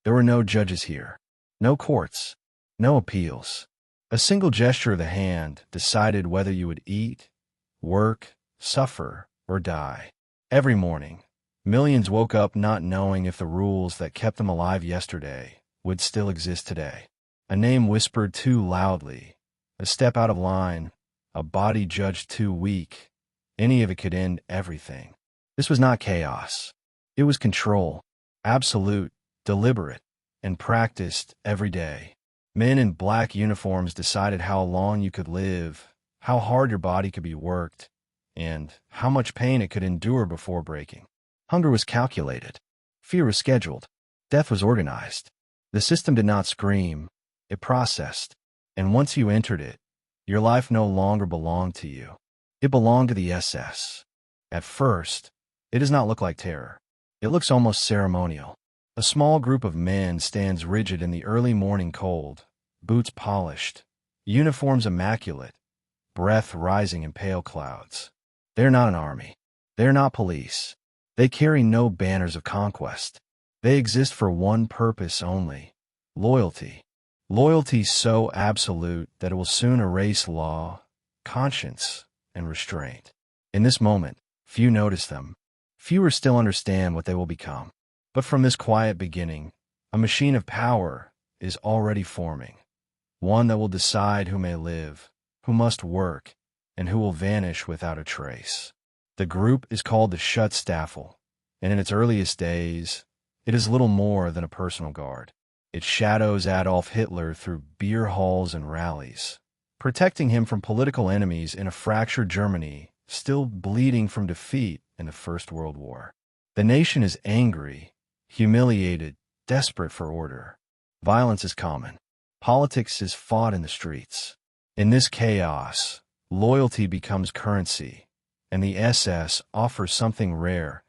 There were no judges here, no courts, no appeals. A single gesture of the hand decided whether you would eat, work, suffer, or die. Every morning, millions woke up not knowing if the rules that kept them alive yesterday would still exist today. A name whispered too loudly, a step out of line, a body judged too weak. Any of it could end everything. This was not chaos. It was control, absolute, deliberate, and practiced every day. Men in black uniforms decided how long you could live, how hard your body could be worked, and how much pain it could endure before breaking. Hunger was calculated. Fear was scheduled. Death was organized. The system did not scream. It processed. And once you entered it, your life no longer belonged to you. It belonged to the SS. At first, it does not look like terror. It looks almost ceremonial. A small group of men stands rigid in the early morning cold, boots polished, uniforms immaculate, breath rising in pale clouds. They're not an army. They're not police. They carry no banners of conquest. They exist for one purpose only: loyalty. Loyalty so absolute that it will soon erase law, conscience, and restraint. In this moment, few notice them. Fewer still understand what they will become. But from this quiet beginning, a machine of power is already forming. One that will decide who may live, who must work, and who will vanish without a trace. The group is called the Schutzstaffel, and in its earliest days, it is little more than a personal guard. It shadows Adolf Hitler through beer halls and rallies, protecting him from political enemies in a fractured Germany still bleeding from defeat in the First World War. The nation is angry, humiliated, desperate for order. Violence is common. Politics is fought in the streets. In this chaos, loyalty becomes currency, and the SS offers something rare: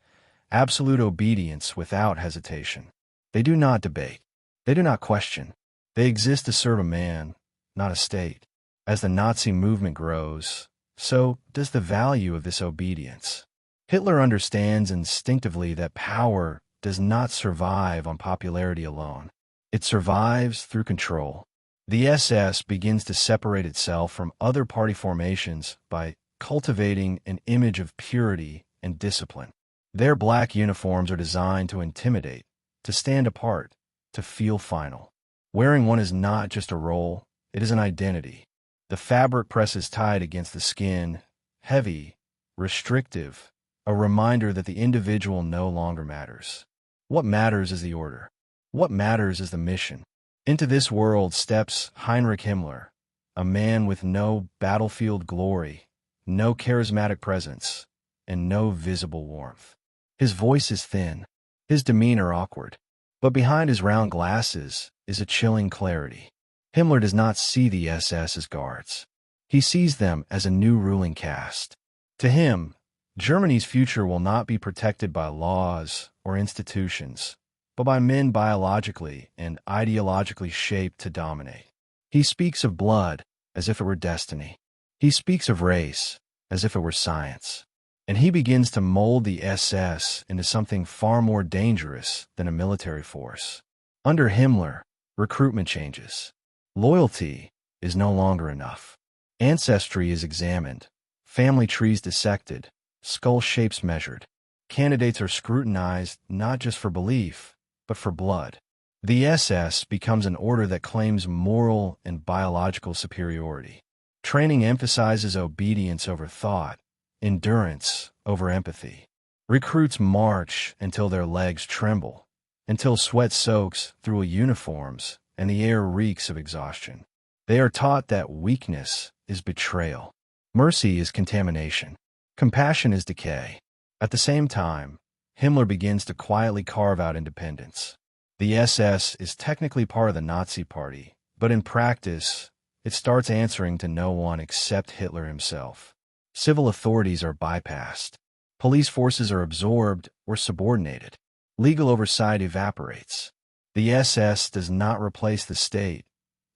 absolute obedience without hesitation. They do not debate. They do not question. They exist to serve a man, not a state. As the Nazi movement grows, so does the value of this obedience. Hitler understands instinctively that power does not survive on popularity alone. It survives through control. The SS begins to separate itself from other party formations by cultivating an image of purity and discipline. Their black uniforms are designed to intimidate, to stand apart, to feel final. Wearing one is not just a role, it is an identity. The fabric presses tight against the skin, heavy, restrictive, a reminder that the individual no longer matters. What matters is the order. What matters is the mission. Into this world steps Heinrich Himmler, a man with no battlefield glory, no charismatic presence, and no visible warmth. His voice is thin, his demeanor awkward, but behind his round glasses is a chilling clarity. Himmler does not see the SS as guards. He sees them as a new ruling caste. To him, Germany's future will not be protected by laws or institutions, but by men biologically and ideologically shaped to dominate. He speaks of blood as if it were destiny. He speaks of race as if it were science. And he begins to mold the SS into something far more dangerous than a military force. Under Himmler, recruitment changes. Loyalty is no longer enough. Ancestry is examined, family trees dissected, skull shapes measured. Candidates are scrutinized not just for belief, but for blood. The SS becomes an order that claims moral and biological superiority. Training emphasizes obedience over thought, endurance over empathy. Recruits march until their legs tremble, until sweat soaks through uniforms and the air reeks of exhaustion. They are taught that weakness is betrayal. Mercy is contamination. Compassion is decay. At the same time, Himmler begins to quietly carve out independence. The SS is technically part of the Nazi Party, but in practice, it starts answering to no one except Hitler himself. Civil authorities are bypassed. Police forces are absorbed or subordinated. Legal oversight evaporates. The SS does not replace the state.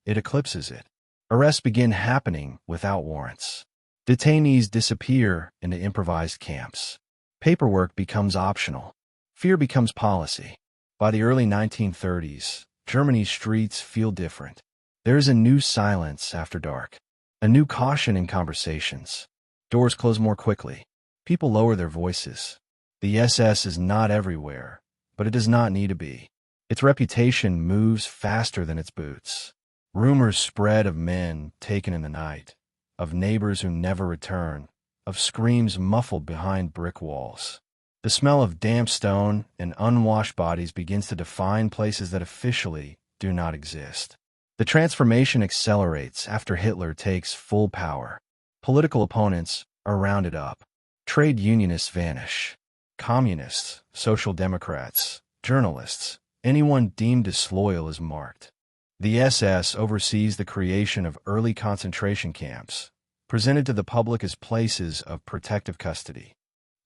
It eclipses it. Arrests begin happening without warrants. Detainees disappear into improvised camps. Paperwork becomes optional. Fear becomes policy. By the early 1930s, Germany's streets feel different. There is a new silence after dark, a new caution in conversations. Doors close more quickly. People lower their voices. The SS is not everywhere, but it does not need to be. Its reputation moves faster than its boots. Rumors spread of men taken in the night, of neighbors who never return, of screams muffled behind brick walls. The smell of damp stone and unwashed bodies begins to define places that officially do not exist. The transformation accelerates after Hitler takes full power. Political opponents are rounded up. Trade unionists vanish. Communists, social democrats, journalists, anyone deemed disloyal is marked. The SS oversees the creation of early concentration camps, presented to the public as places of protective custody.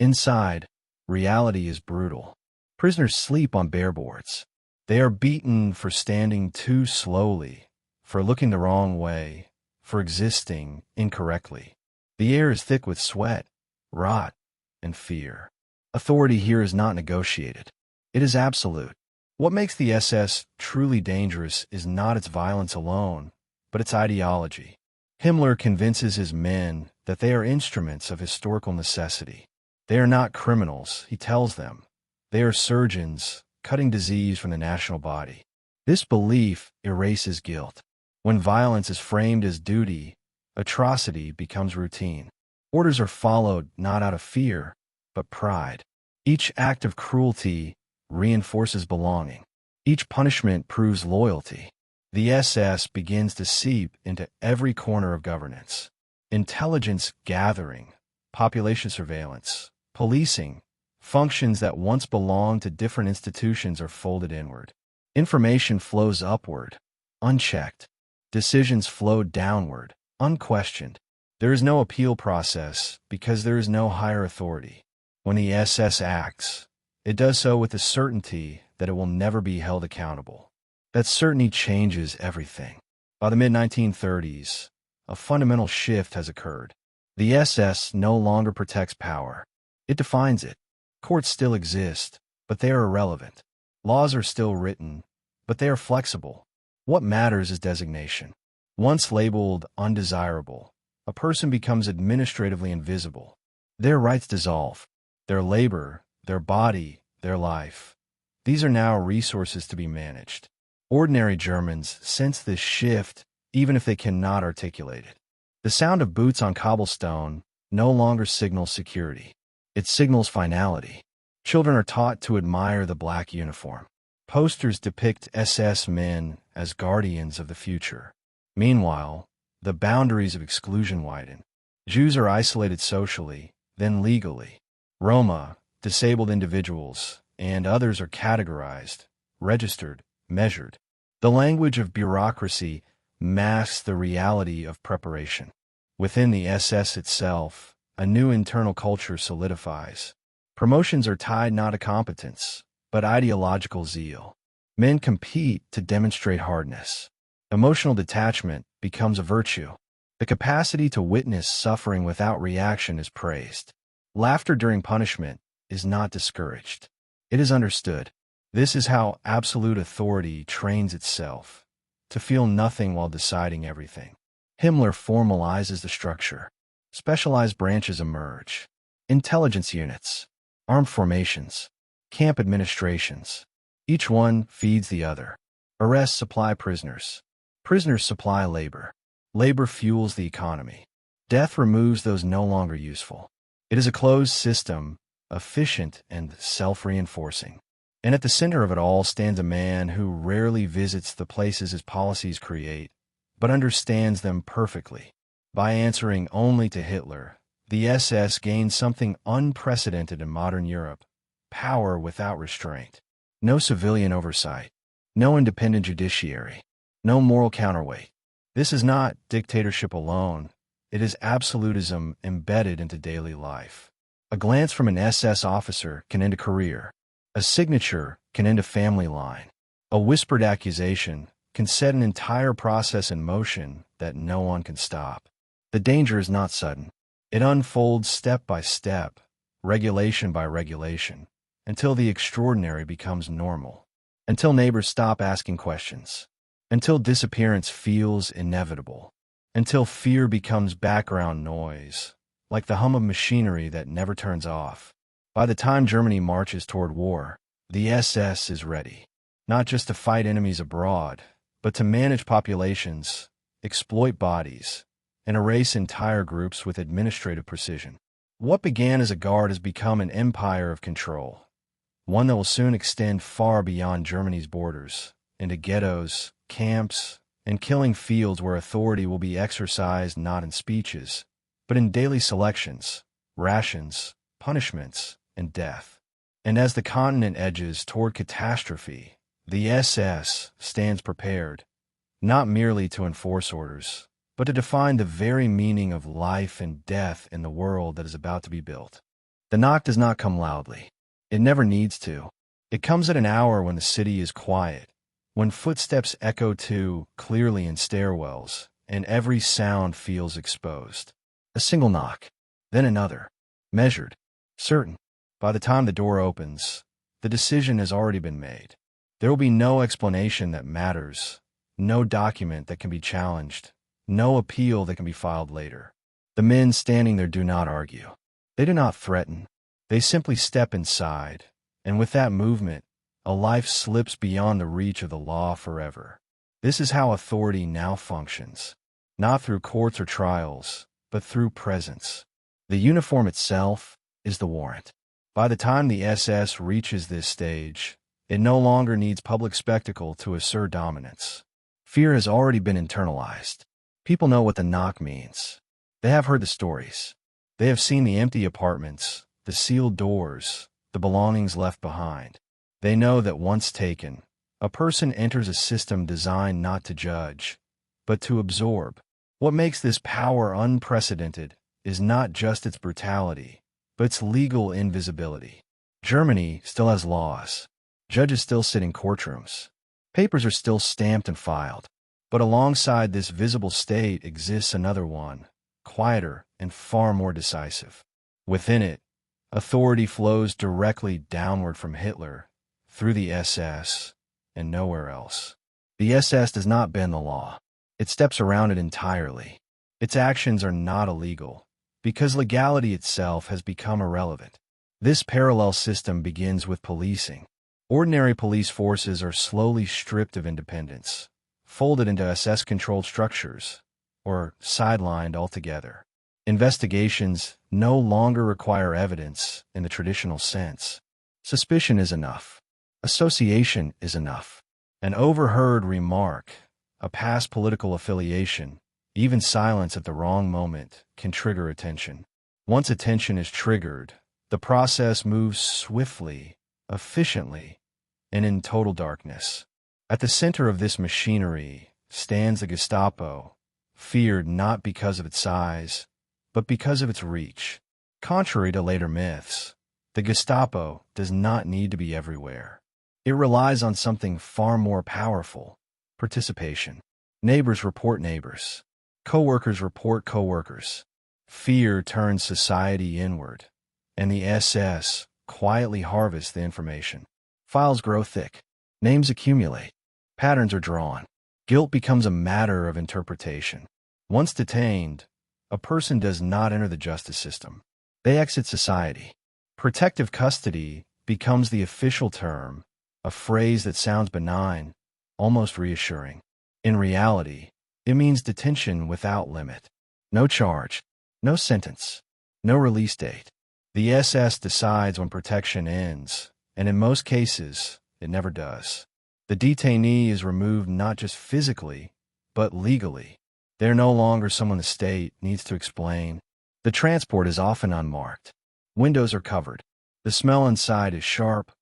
Inside, reality is brutal. Prisoners sleep on bare boards. They are beaten for standing too slowly, for looking the wrong way, for existing incorrectly. The air is thick with sweat, rot, and fear. Authority here is not negotiated. It is absolute. What makes the SS truly dangerous is not its violence alone, but its ideology. Himmler convinces his men that they are instruments of historical necessity. They are not criminals, he tells them. They are surgeons, cutting disease from the national body. This belief erases guilt. When violence is framed as duty, atrocity becomes routine. Orders are followed not out of fear, but pride. Each act of cruelty reinforces belonging. Each punishment proves loyalty. The SS begins to seep into every corner of governance. Intelligence gathering, population surveillance, policing, functions that once belonged to different institutions are folded inward. Information flows upward, unchecked. Decisions flow downward, unquestioned. There is no appeal process because there is no higher authority. When the SS acts, it does so with the certainty that it will never be held accountable. That certainty changes everything. By the mid-1930s, a fundamental shift has occurred. The SS no longer protects power. It defines it. Courts still exist, but they are irrelevant. Laws are still written, but they are flexible. What matters is designation. Once labeled undesirable, a person becomes administratively invisible. Their rights dissolve. Their labor, their body, their life. These are now resources to be managed. Ordinary Germans sense this shift even if they cannot articulate it. The sound of boots on cobblestone no longer signals security. It signals finality. Children are taught to admire the black uniform. Posters depict SS men as guardians of the future. Meanwhile, the boundaries of exclusion widen. Jews are isolated socially, then legally. Roma, disabled individuals, and others are categorized, registered, measured. The language of bureaucracy masks the reality of preparation. Within the SS itself, a new internal culture solidifies. Promotions are tied not to competence, but ideological zeal. Men compete to demonstrate hardness. Emotional detachment becomes a virtue. The capacity to witness suffering without reaction is praised. Laughter during punishment is not discouraged. It is understood. This is how absolute authority trains itself, to feel nothing while deciding everything. Himmler formalizes the structure. Specialized branches emerge. Intelligence units, armed formations, camp administrations. Each one feeds the other. Arrests supply prisoners. Prisoners supply labor. Labor fuels the economy. Death removes those no longer useful. It is a closed system, efficient and self-reinforcing. And at the center of it all stands a man who rarely visits the places his policies create, but understands them perfectly. By answering only to Hitler, the SS gained something unprecedented in modern Europe: power without restraint. No civilian oversight. No independent judiciary. No moral counterweight. This is not dictatorship alone. It is absolutism embedded into daily life. A glance from an SS officer can end a career. A signature can end a family line. A whispered accusation can set an entire process in motion that no one can stop. The danger is not sudden. It unfolds step by step, regulation by regulation, until the extraordinary becomes normal. until neighbors stop asking questions, until disappearance feels inevitable, until fear becomes background noise, like the hum of machinery that never turns off. By the time Germany marches toward war, the SS is ready, not just to fight enemies abroad, but to manage populations, exploit bodies, and erase entire groups with administrative precision. What began as a guard has become an empire of control, one that will soon extend far beyond Germany's borders, into ghettos, camps, and killing fields where authority will be exercised not in speeches, but in daily selections, rations, punishments, and death. And as the continent edges toward catastrophe, the SS stands prepared, not merely to enforce orders, but to define the very meaning of life and death in the world that is about to be built. The knock does not come loudly. It never needs to. It comes at an hour when the city is quiet, when footsteps echo too clearly in stairwells, and every sound feels exposed. A single knock, then another, measured, certain. By the time the door opens, the decision has already been made. There will be no explanation that matters, no document that can be challenged, no appeal that can be filed later. The men standing there do not argue. They do not threaten. They simply step inside, and with that movement, a life slips beyond the reach of the law forever. This is how authority now functions, not through courts or trials, but through presence. The uniform itself is the warrant. By the time the SS reaches this stage, it no longer needs public spectacle to assert dominance. Fear has already been internalized. People know what the knock means. They have heard the stories. They have seen the empty apartments, the sealed doors, the belongings left behind. They know that once taken, a person enters a system designed not to judge, but to absorb. What makes this power unprecedented is not just its brutality, but its legal invisibility. Germany still has laws. Judges still sit in courtrooms. Papers are still stamped and filed. But alongside this visible state exists another one, quieter and far more decisive. Within it, authority flows directly downward from Hitler, through the SS, and nowhere else. The SS does not bend the law. It steps around it entirely. Its actions are not illegal, because legality itself has become irrelevant. This parallel system begins with policing. Ordinary police forces are slowly stripped of independence, folded into SS-controlled structures, or sidelined altogether. Investigations no longer require evidence in the traditional sense. Suspicion is enough. Association is enough. An overheard remark, a past political affiliation, even silence at the wrong moment can trigger attention. Once attention is triggered, the process moves swiftly, efficiently, and in total darkness. At the center of this machinery stands the Gestapo, feared not because of its size, but because of its reach. Contrary to later myths, the Gestapo does not need to be everywhere. It relies on something far more powerful: participation. Neighbors report neighbors. Coworkers report coworkers. Fear turns society inward, and the SS quietly harvests the information. Files grow thick. Names accumulate. Patterns are drawn. Guilt becomes a matter of interpretation. Once detained, a person does not enter the justice system. They exit society. Protective custody becomes the official term, a phrase that sounds benign, almost reassuring. In reality, it means detention without limit. No charge, no sentence, no release date. The SS decides when protection ends, and in most cases, it never does. The detainee is removed not just physically, but legally. They're no longer someone the state needs to explain. The transport is often unmarked. Windows are covered. The smell inside is sharp: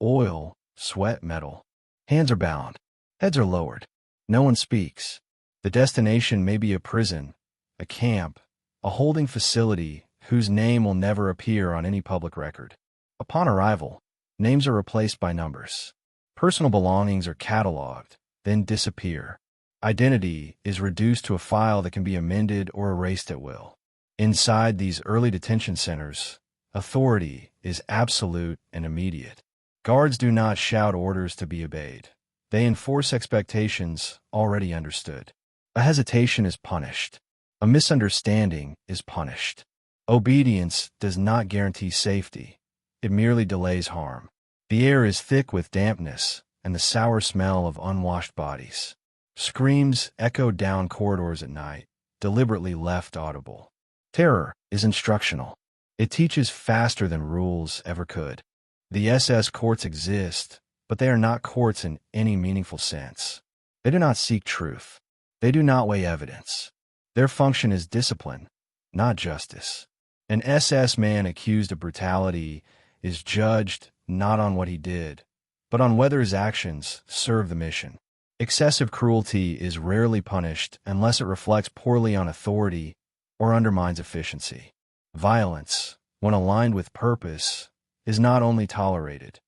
oil, sweat, metal. Hands are bound. Heads are lowered. No one speaks. The destination may be a prison, a camp, a holding facility whose name will never appear on any public record. Upon arrival, names are replaced by numbers. Personal belongings are cataloged, then disappear. Identity is reduced to a file that can be amended or erased at will. Inside these early detention centers, authority is absolute and immediate. Guards do not shout orders to be obeyed. They enforce expectations already understood. A hesitation is punished. A misunderstanding is punished. Obedience does not guarantee safety. It merely delays harm. The air is thick with dampness and the sour smell of unwashed bodies. Screams echo down corridors at night, deliberately left audible. Terror is instructional. It teaches faster than rules ever could. The SS courts exist, but they are not courts in any meaningful sense. They do not seek truth. They do not weigh evidence. Their function is discipline, not justice. An SS man accused of brutality is judged not on what he did, but on whether his actions serve the mission. Excessive cruelty is rarely punished unless it reflects poorly on authority or undermines efficiency. Violence, when aligned with purpose, is not only tolerated,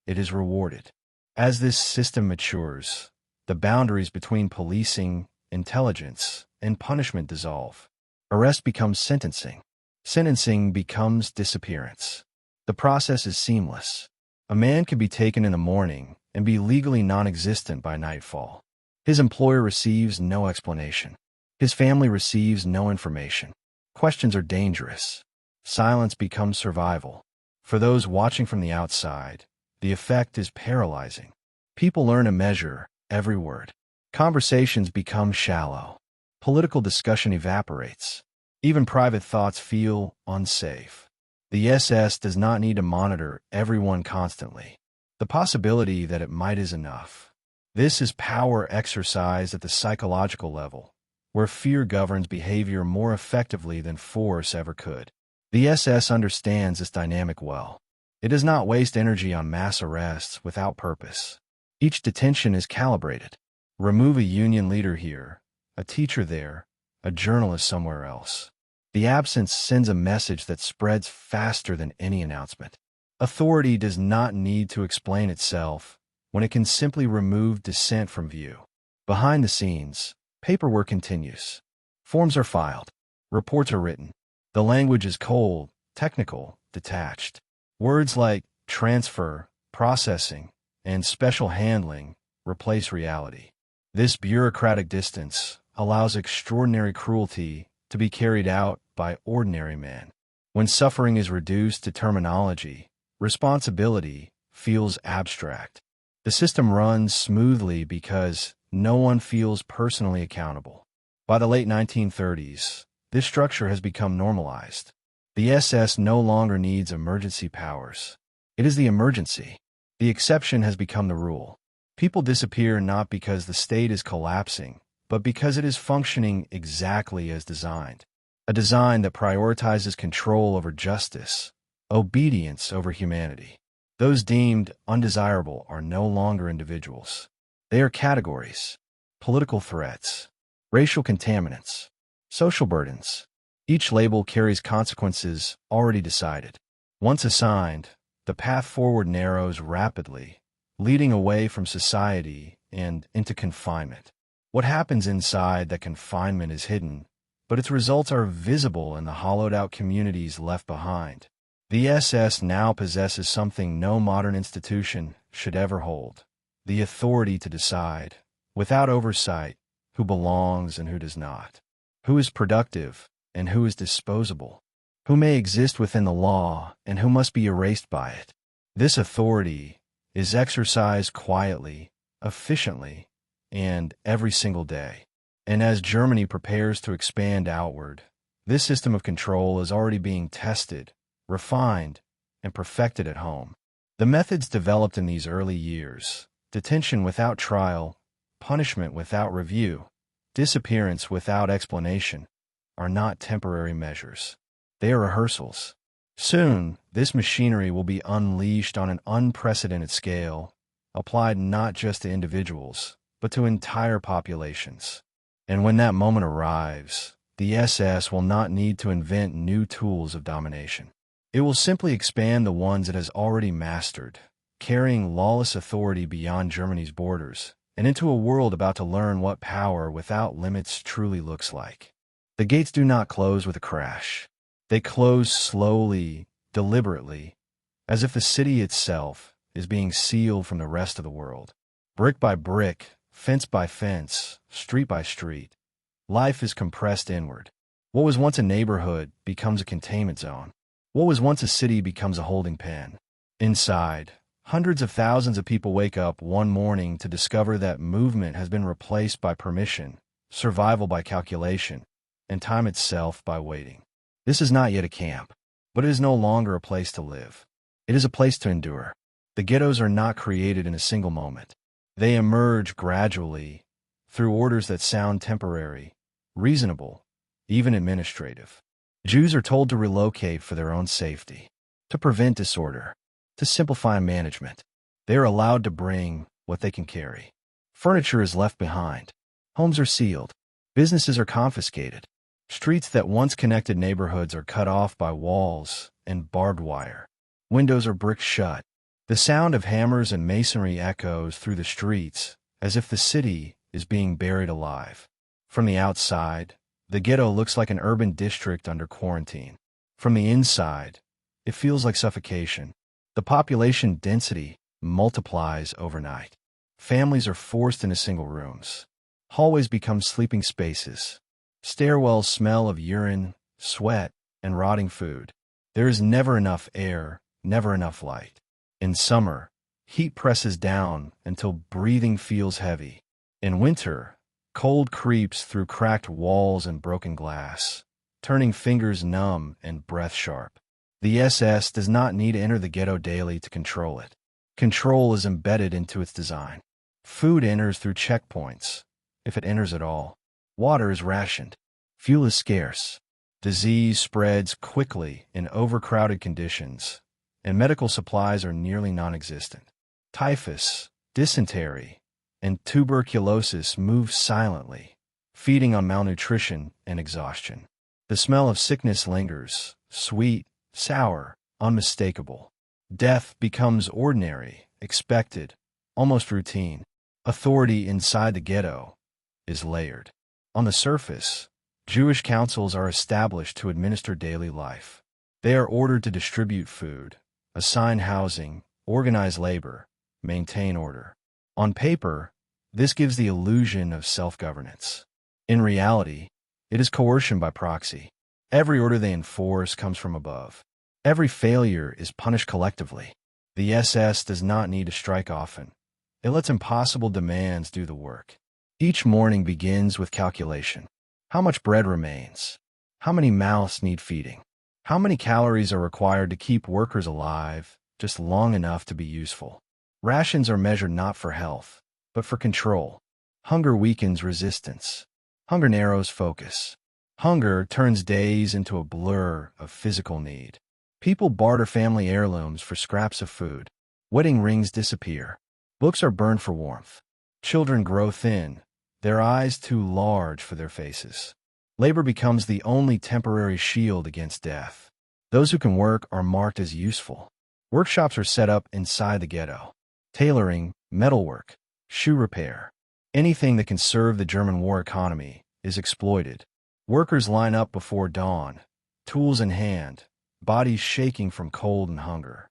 it is rewarded. As this system matures, the boundaries between policing, intelligence, and punishment dissolve. Arrest becomes sentencing. Sentencing becomes disappearance. The process is seamless. A man can be taken in the morning and be legally non-existent by nightfall. His employer receives no explanation. His family receives no information. Questions are dangerous. Silence becomes survival. For those watching from the outside, the effect is paralyzing. People learn to measure every word. Conversations become shallow. Political discussion evaporates. Even private thoughts feel unsafe. The SS does not need to monitor everyone constantly. The possibility that it might is enough. This is power exercised at the psychological level, where fear governs behavior more effectively than force ever could. The SS understands this dynamic well. It does not waste energy on mass arrests without purpose. Each detention is calibrated. Remove a union leader here, a teacher there, a journalist somewhere else. The absence sends a message that spreads faster than any announcement. Authority does not need to explain itself when it can simply remove dissent from view. Behind the scenes, paperwork continues. Forms are filed. Reports are written. The language is cold, technical, detached. Words like transfer, processing, and special handling replace reality. This bureaucratic distance allows extraordinary cruelty to be carried out by ordinary men. When suffering is reduced to terminology, responsibility feels abstract. The system runs smoothly because no one feels personally accountable. By the late 1930s, this structure has become normalized. The SS no longer needs emergency powers. It is the emergency. The exception has become the rule. People disappear not because the state is collapsing, but because it is functioning exactly as designed. A design that prioritizes control over justice, obedience over humanity. Those deemed undesirable are no longer individuals. They are categories, political threats, racial contaminants, social burdens. Each label carries consequences already decided. Once assigned, the path forward narrows rapidly, leading away from society and into confinement. What happens inside that confinement is hidden, but its results are visible in the hollowed-out communities left behind. The SS now possesses something no modern institution should ever hold: the authority to decide, without oversight, who belongs and who does not, who is productive and who is disposable, who may exist within the law and who must be erased by it. This authority is exercised quietly, efficiently, and every single day. And as Germany prepares to expand outward, this system of control is already being tested, refined, and perfected at home. The methods developed in these early years, detention without trial, punishment without review, disappearance without explanation, are not temporary measures. They are rehearsals. Soon, this machinery will be unleashed on an unprecedented scale, applied not just to individuals, but to entire populations. And when that moment arrives, the SS will not need to invent new tools of domination. It will simply expand the ones it has already mastered, carrying lawless authority beyond Germany's borders and into a world about to learn what power without limits truly looks like. The gates do not close with a crash. They close slowly, deliberately, as if the city itself is being sealed from the rest of the world. Brick by brick, fence by fence, street by street, life is compressed inward. What was once a neighborhood becomes a containment zone. What was once a city becomes a holding pen. Inside, hundreds of thousands of people wake up one morning to discover that movement has been replaced by permission, survival by calculation, and time itself by waiting. This is not yet a camp, but it is no longer a place to live. It is a place to endure. The ghettos are not created in a single moment. They emerge gradually, through orders that sound temporary, reasonable, even administrative. Jews are told to relocate for their own safety, to prevent disorder, to simplify management. They are allowed to bring what they can carry. Furniture is left behind. Homes are sealed. Businesses are confiscated. Streets that once connected neighborhoods are cut off by walls and barbed wire. Windows are bricked shut. The sound of hammers and masonry echoes through the streets as if the city is being buried alive. From the outside, the ghetto looks like an urban district under quarantine. From the inside, it feels like suffocation. The population density multiplies overnight. Families are forced into single rooms. Hallways become sleeping spaces. Stairwells smell of urine, sweat, and rotting food. There is never enough air, never enough light. In summer, heat presses down until breathing feels heavy. In winter, cold creeps through cracked walls and broken glass, turning fingers numb and breath sharp. The SS does not need to enter the ghetto daily to control it. Control is embedded into its design. Food enters through checkpoints, if it enters at all. Water is rationed. Fuel is scarce. Disease spreads quickly in overcrowded conditions, and medical supplies are nearly non-existent. Typhus, dysentery, and tuberculosis move silently, feeding on malnutrition and exhaustion. The smell of sickness lingers, sweet, sour, unmistakable. Death becomes ordinary, expected, almost routine. Authority inside the ghetto is layered. On the surface, Jewish councils are established to administer daily life. They are ordered to distribute food, assign housing, organize labor, maintain order. On paper, this gives the illusion of self-governance. In reality, it is coercion by proxy. Every order they enforce comes from above. Every failure is punished collectively. The SS does not need to strike often. It lets impossible demands do the work. Each morning begins with calculation. How much bread remains? How many mouths need feeding? How many calories are required to keep workers alive just long enough to be useful? Rations are measured not for health, but for control. Hunger weakens resistance. Hunger narrows focus. Hunger turns days into a blur of physical need. People barter family heirlooms for scraps of food. Wedding rings disappear. Books are burned for warmth. Children grow thin, their eyes too large for their faces. Labor becomes the only temporary shield against death. Those who can work are marked as useful. Workshops are set up inside the ghetto. Tailoring, metalwork, shoe repair. Anything that can serve the German war economy is exploited. Workers line up before dawn, tools in hand, bodies shaking from cold and hunger.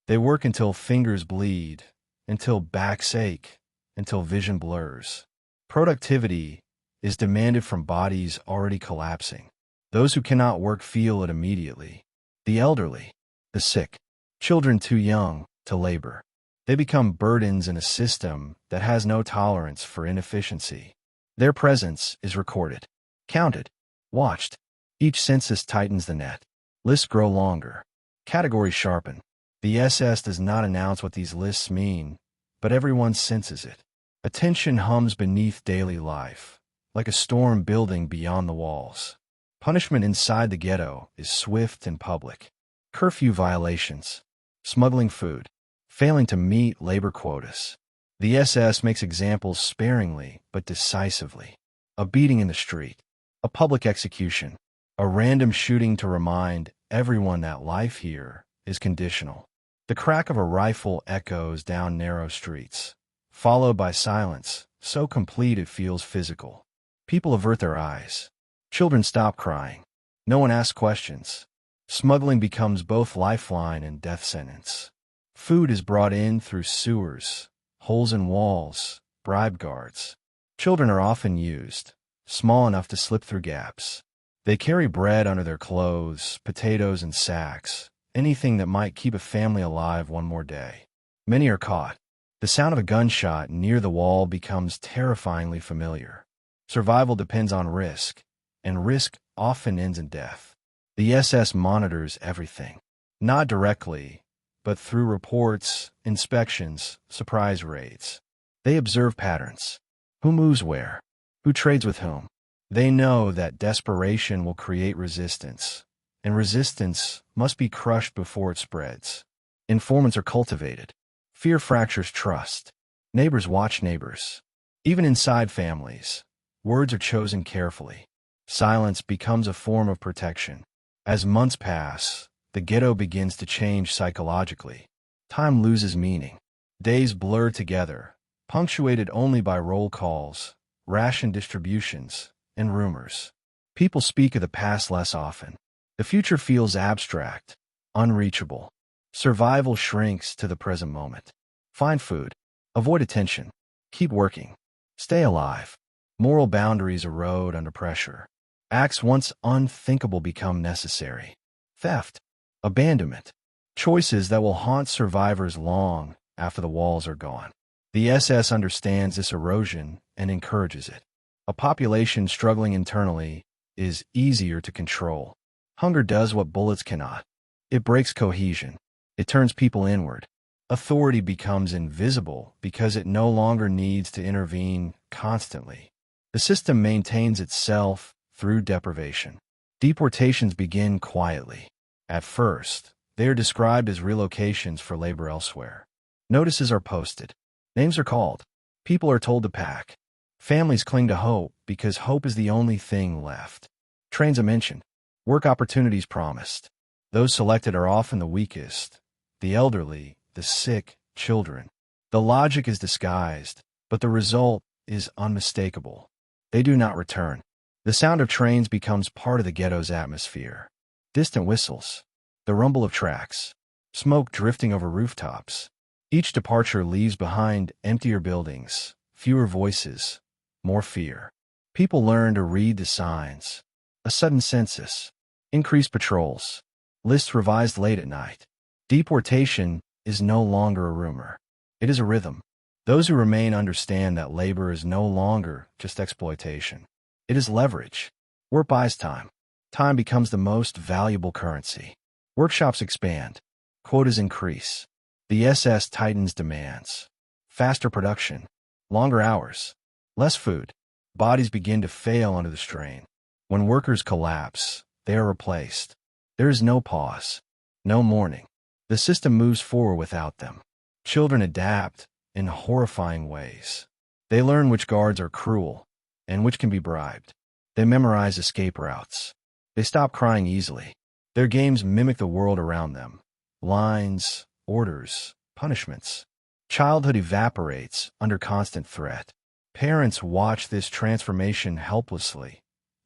They work until fingers bleed, until backs ache, until vision blurs. Productivity is demanded from bodies already collapsing. Those who cannot work feel it immediately. The elderly, the sick, children too young to labor. They become burdens in a system that has no tolerance for inefficiency. Their presence is recorded, counted, watched. Each census tightens the net. Lists grow longer. Categories sharpen. The SS does not announce what these lists mean, but everyone senses it. Attention hums beneath daily life, like a storm building beyond the walls. Punishment inside the ghetto is swift and public. Curfew violations, smuggling food, failing to meet labor quotas. The SS makes examples sparingly but decisively. A beating in the street, a public execution, a random shooting to remind everyone that life here is conditional. The crack of a rifle echoes down narrow streets, followed by silence, so complete it feels physical. People avert their eyes. Children stop crying. No one asks questions. Smuggling becomes both lifeline and death sentence. Food is brought in through sewers, holes in walls, bribe guards. Children are often used, small enough to slip through gaps. They carry bread under their clothes, potatoes in sacks, anything that might keep a family alive one more day. Many are caught. The sound of a gunshot near the wall becomes terrifyingly familiar. Survival depends on risk, and risk often ends in death. The SS monitors everything. Not directly, but through reports, inspections, surprise raids. They observe patterns. Who moves where? Who trades with whom? They know that desperation will create resistance, and resistance must be crushed before it spreads. Informants are cultivated. Fear fractures trust. Neighbors watch neighbors. Even inside families, words are chosen carefully. Silence becomes a form of protection. As months pass, the ghetto begins to change psychologically. Time loses meaning. Days blur together, punctuated only by roll calls, ration distributions, and rumors. People speak of the past less often. The future feels abstract, unreachable. Survival shrinks to the present moment. Find food. Avoid attention. Keep working. Stay alive. Moral boundaries erode under pressure. Acts once unthinkable become necessary. Theft. Abandonment. Choices that will haunt survivors long after the walls are gone. The SS understands this erosion and encourages it. A population struggling internally is easier to control. Hunger does what bullets cannot. It breaks cohesion. It turns people inward. Authority becomes invisible because it no longer needs to intervene constantly. The system maintains itself through deprivation. Deportations begin quietly. At first, they are described as relocations for labor elsewhere. Notices are posted. Names are called. People are told to pack. Families cling to hope because hope is the only thing left. Trains are mentioned. Work opportunities promised. Those selected are often the weakest, the elderly, the sick, children. The logic is disguised, but the result is unmistakable. They do not return. The sound of trains becomes part of the ghetto's atmosphere. Distant whistles. The rumble of tracks. Smoke drifting over rooftops. Each departure leaves behind emptier buildings, fewer voices, more fear. People learn to read the signs. A sudden census. Increased patrols. Lists revised late at night. Deportation is no longer a rumor. It is a rhythm. Those who remain understand that labor is no longer just exploitation. It is leverage. Work buys time. Time becomes the most valuable currency. Workshops expand. Quotas increase. The SS tightens demands. Faster production. Longer hours. Less food. Bodies begin to fail under the strain. When workers collapse, they are replaced. There is no pause. No mourning. The system moves forward without them. Children adapt in horrifying ways. They learn which guards are cruel and which can be bribed. They memorize escape routes. They stop crying easily. Their games mimic the world around them. Lines, orders, punishments. Childhood evaporates under constant threat. Parents watch this transformation helplessly,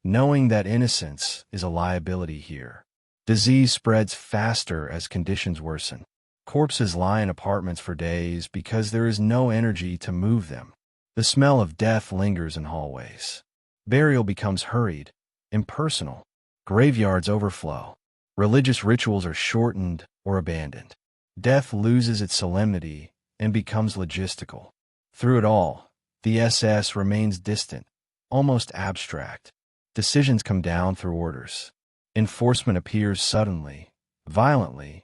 knowing that innocence is a liability here. Disease spreads faster as conditions worsen. Corpses lie in apartments for days because there is no energy to move them. The smell of death lingers in hallways. Burial becomes hurried, impersonal. Graveyards overflow. Religious rituals are shortened or abandoned. Death loses its solemnity and becomes logistical. Through it all, the SS remains distant, almost abstract. Decisions come down through orders. Enforcement appears suddenly, violently,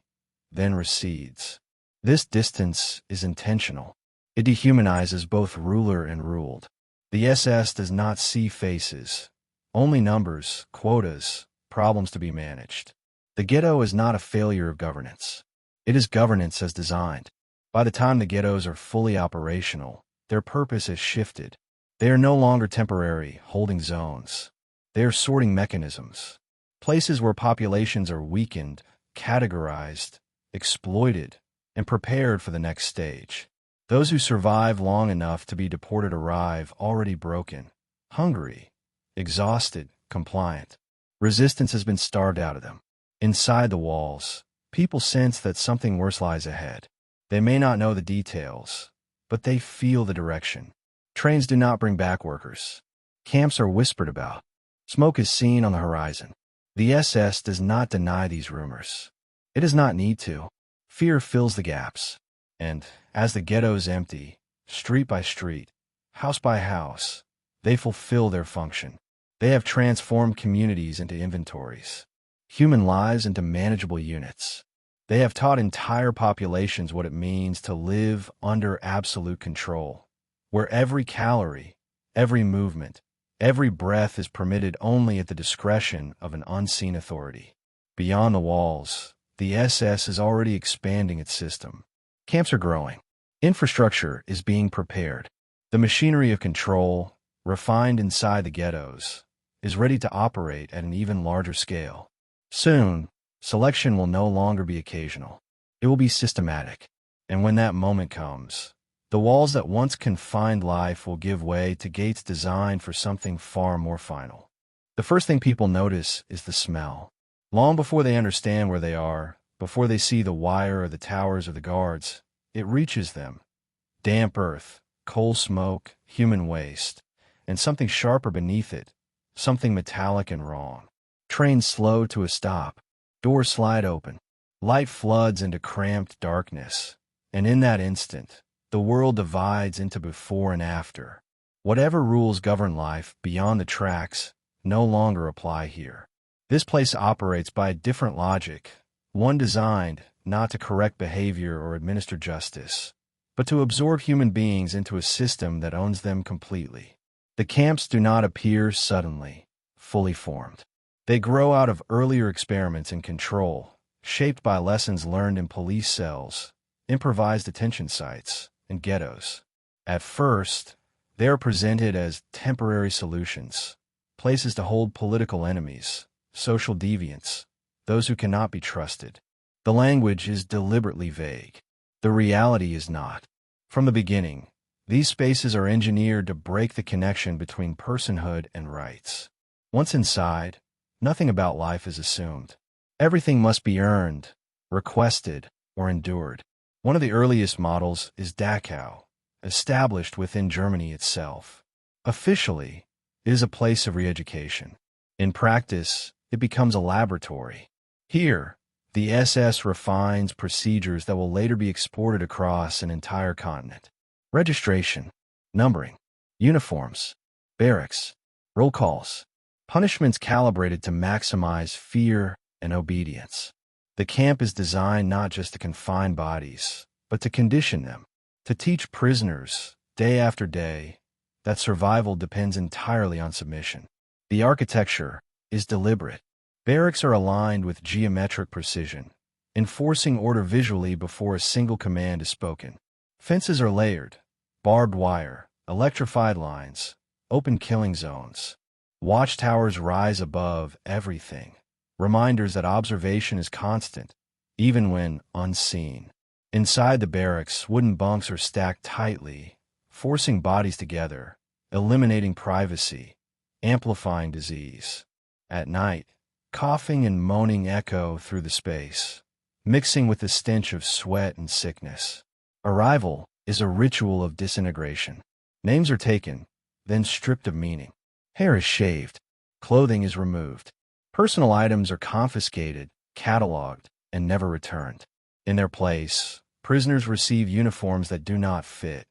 then recedes. This distance is intentional. It dehumanizes both ruler and ruled. The SS does not see faces, only numbers, quotas, problems to be managed. The ghetto is not a failure of governance. It is governance as designed. By the time the ghettos are fully operational, their purpose has shifted. They are no longer temporary, holding zones. They are sorting mechanisms. Places where populations are weakened, categorized, exploited, and prepared for the next stage. Those who survive long enough to be deported arrive already broken, hungry, exhausted, compliant. Resistance has been starved out of them. Inside the walls, people sense that something worse lies ahead. They may not know the details, but they feel the direction. Trains do not bring back workers. Camps are whispered about. Smoke is seen on the horizon. The SS does not deny these rumors. It does not need to. Fear fills the gaps. And as the ghettos empty, street by street, house by house, they fulfill their function. They have transformed communities into inventories, human lives into manageable units. They have taught entire populations what it means to live under absolute control, where every calorie, every movement, every breath is permitted only at the discretion of an unseen authority. Beyond the walls, the SS is already expanding its system. Camps are growing. Infrastructure is being prepared. The machinery of control, refined inside the ghettos, is ready to operate at an even larger scale. Soon, selection will no longer be occasional. It will be systematic. And when that moment comes, the walls that once confined life will give way to gates designed for something far more final. The first thing people notice is the smell. Long before they understand where they are, before they see the wire or the towers or the guards, it reaches them. Damp earth, coal smoke, human waste, and something sharper beneath it, something metallic and wrong. Trains slow to a stop. Doors slide open. Light floods into cramped darkness. And in that instant, the world divides into before and after. Whatever rules govern life beyond the tracks no longer apply here. This place operates by a different logic, one designed not to correct behavior or administer justice, but to absorb human beings into a system that owns them completely. The camps do not appear suddenly, fully formed. They grow out of earlier experiments in control, shaped by lessons learned in police cells, improvised detention sites, and ghettos. At first, they are presented as temporary solutions, places to hold political enemies, social deviants, those who cannot be trusted. The language is deliberately vague. The reality is not. From the beginning, these spaces are engineered to break the connection between personhood and rights. Once inside, nothing about life is assumed. Everything must be earned, requested, or endured. One of the earliest models is Dachau, established within Germany itself. Officially, it is a place of re-education. In practice, it becomes a laboratory. Here, the SS refines procedures that will later be exported across an entire continent. Registration, numbering, uniforms, barracks, roll calls, punishments calibrated to maximize fear and obedience. The camp is designed not just to confine bodies, but to condition them, to teach prisoners, day after day, that survival depends entirely on submission. The architecture is deliberate. Barracks are aligned with geometric precision, enforcing order visually before a single command is spoken. Fences are layered, barbed wire, electrified lines, open killing zones. Watchtowers rise above everything, reminders that observation is constant, even when unseen. Inside the barracks, wooden bunks are stacked tightly, forcing bodies together, eliminating privacy, amplifying disease. At night, coughing and moaning echo through the space, mixing with the stench of sweat and sickness. Arrival is a ritual of disintegration. Names are taken, then stripped of meaning. Hair is shaved. Clothing is removed. Personal items are confiscated, catalogued, and never returned. In their place, prisoners receive uniforms that do not fit.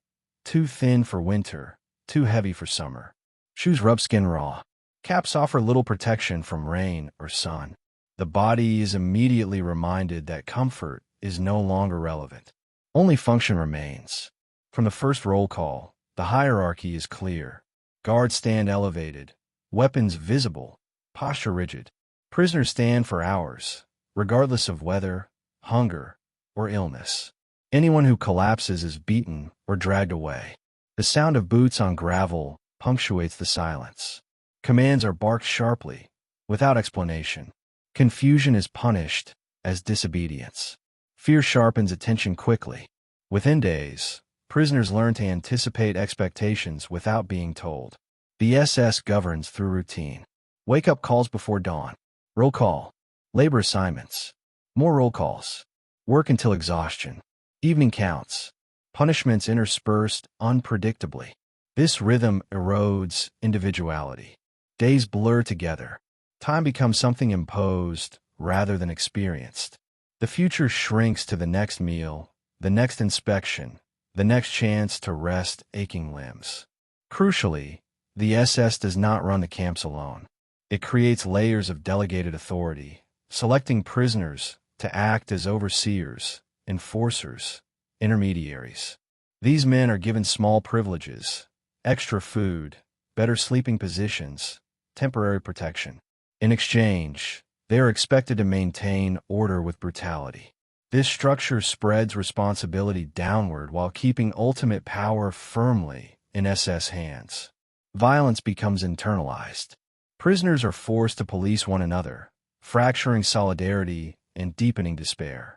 Too thin for winter, too heavy for summer. Shoes rub skin raw. Caps offer little protection from rain or sun. The body is immediately reminded that comfort is no longer relevant. Only function remains. From the first roll call, the hierarchy is clear. Guards stand elevated, weapons visible, posture rigid. Prisoners stand for hours, regardless of weather, hunger, or illness. Anyone who collapses is beaten or dragged away. The sound of boots on gravel punctuates the silence. Commands are barked sharply, without explanation. Confusion is punished as disobedience. Fear sharpens attention quickly. Within days, prisoners learn to anticipate expectations without being told. The SS governs through routine. Wake-up calls before dawn. Roll call. Labor assignments. More roll calls. Work until exhaustion. Evening counts. Punishments interspersed unpredictably. This rhythm erodes individuality. Days blur together. Time becomes something imposed rather than experienced. The future shrinks to the next meal, the next inspection, the next chance to rest aching limbs. Crucially, the SS does not run the camps alone. It creates layers of delegated authority, selecting prisoners to act as overseers, enforcers, intermediaries. These men are given small privileges, extra food, better sleeping positions, temporary protection. In exchange, they are expected to maintain order with brutality. This structure spreads responsibility downward while keeping ultimate power firmly in SS hands. Violence becomes internalized. Prisoners are forced to police one another, fracturing solidarity and deepening despair.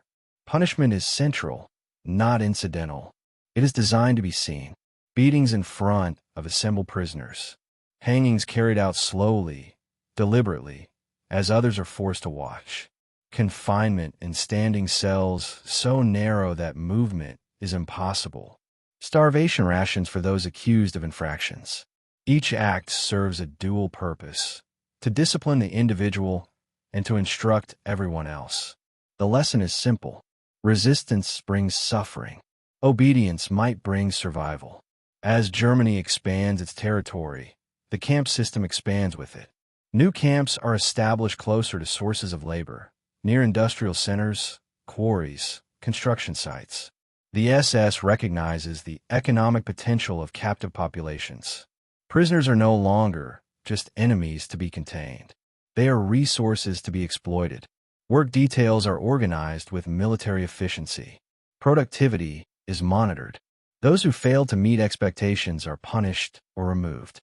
Punishment is central, not incidental. It is designed to be seen. Beatings in front of assembled prisoners. Hangings carried out slowly, deliberately, as others are forced to watch. Confinement in standing cells so narrow that movement is impossible. Starvation rations for those accused of infractions. Each act serves a dual purpose: to discipline the individual and to instruct everyone else. The lesson is simple. Resistance brings suffering. Obedience might bring survival. As Germany expands its territory, the camp system expands with it. New camps are established closer to sources of labor, near industrial centers, quarries, construction sites. The SS recognizes the economic potential of captive populations. Prisoners are no longer just enemies to be contained. They are resources to be exploited. Work details are organized with military efficiency. Productivity is monitored. Those who fail to meet expectations are punished or removed.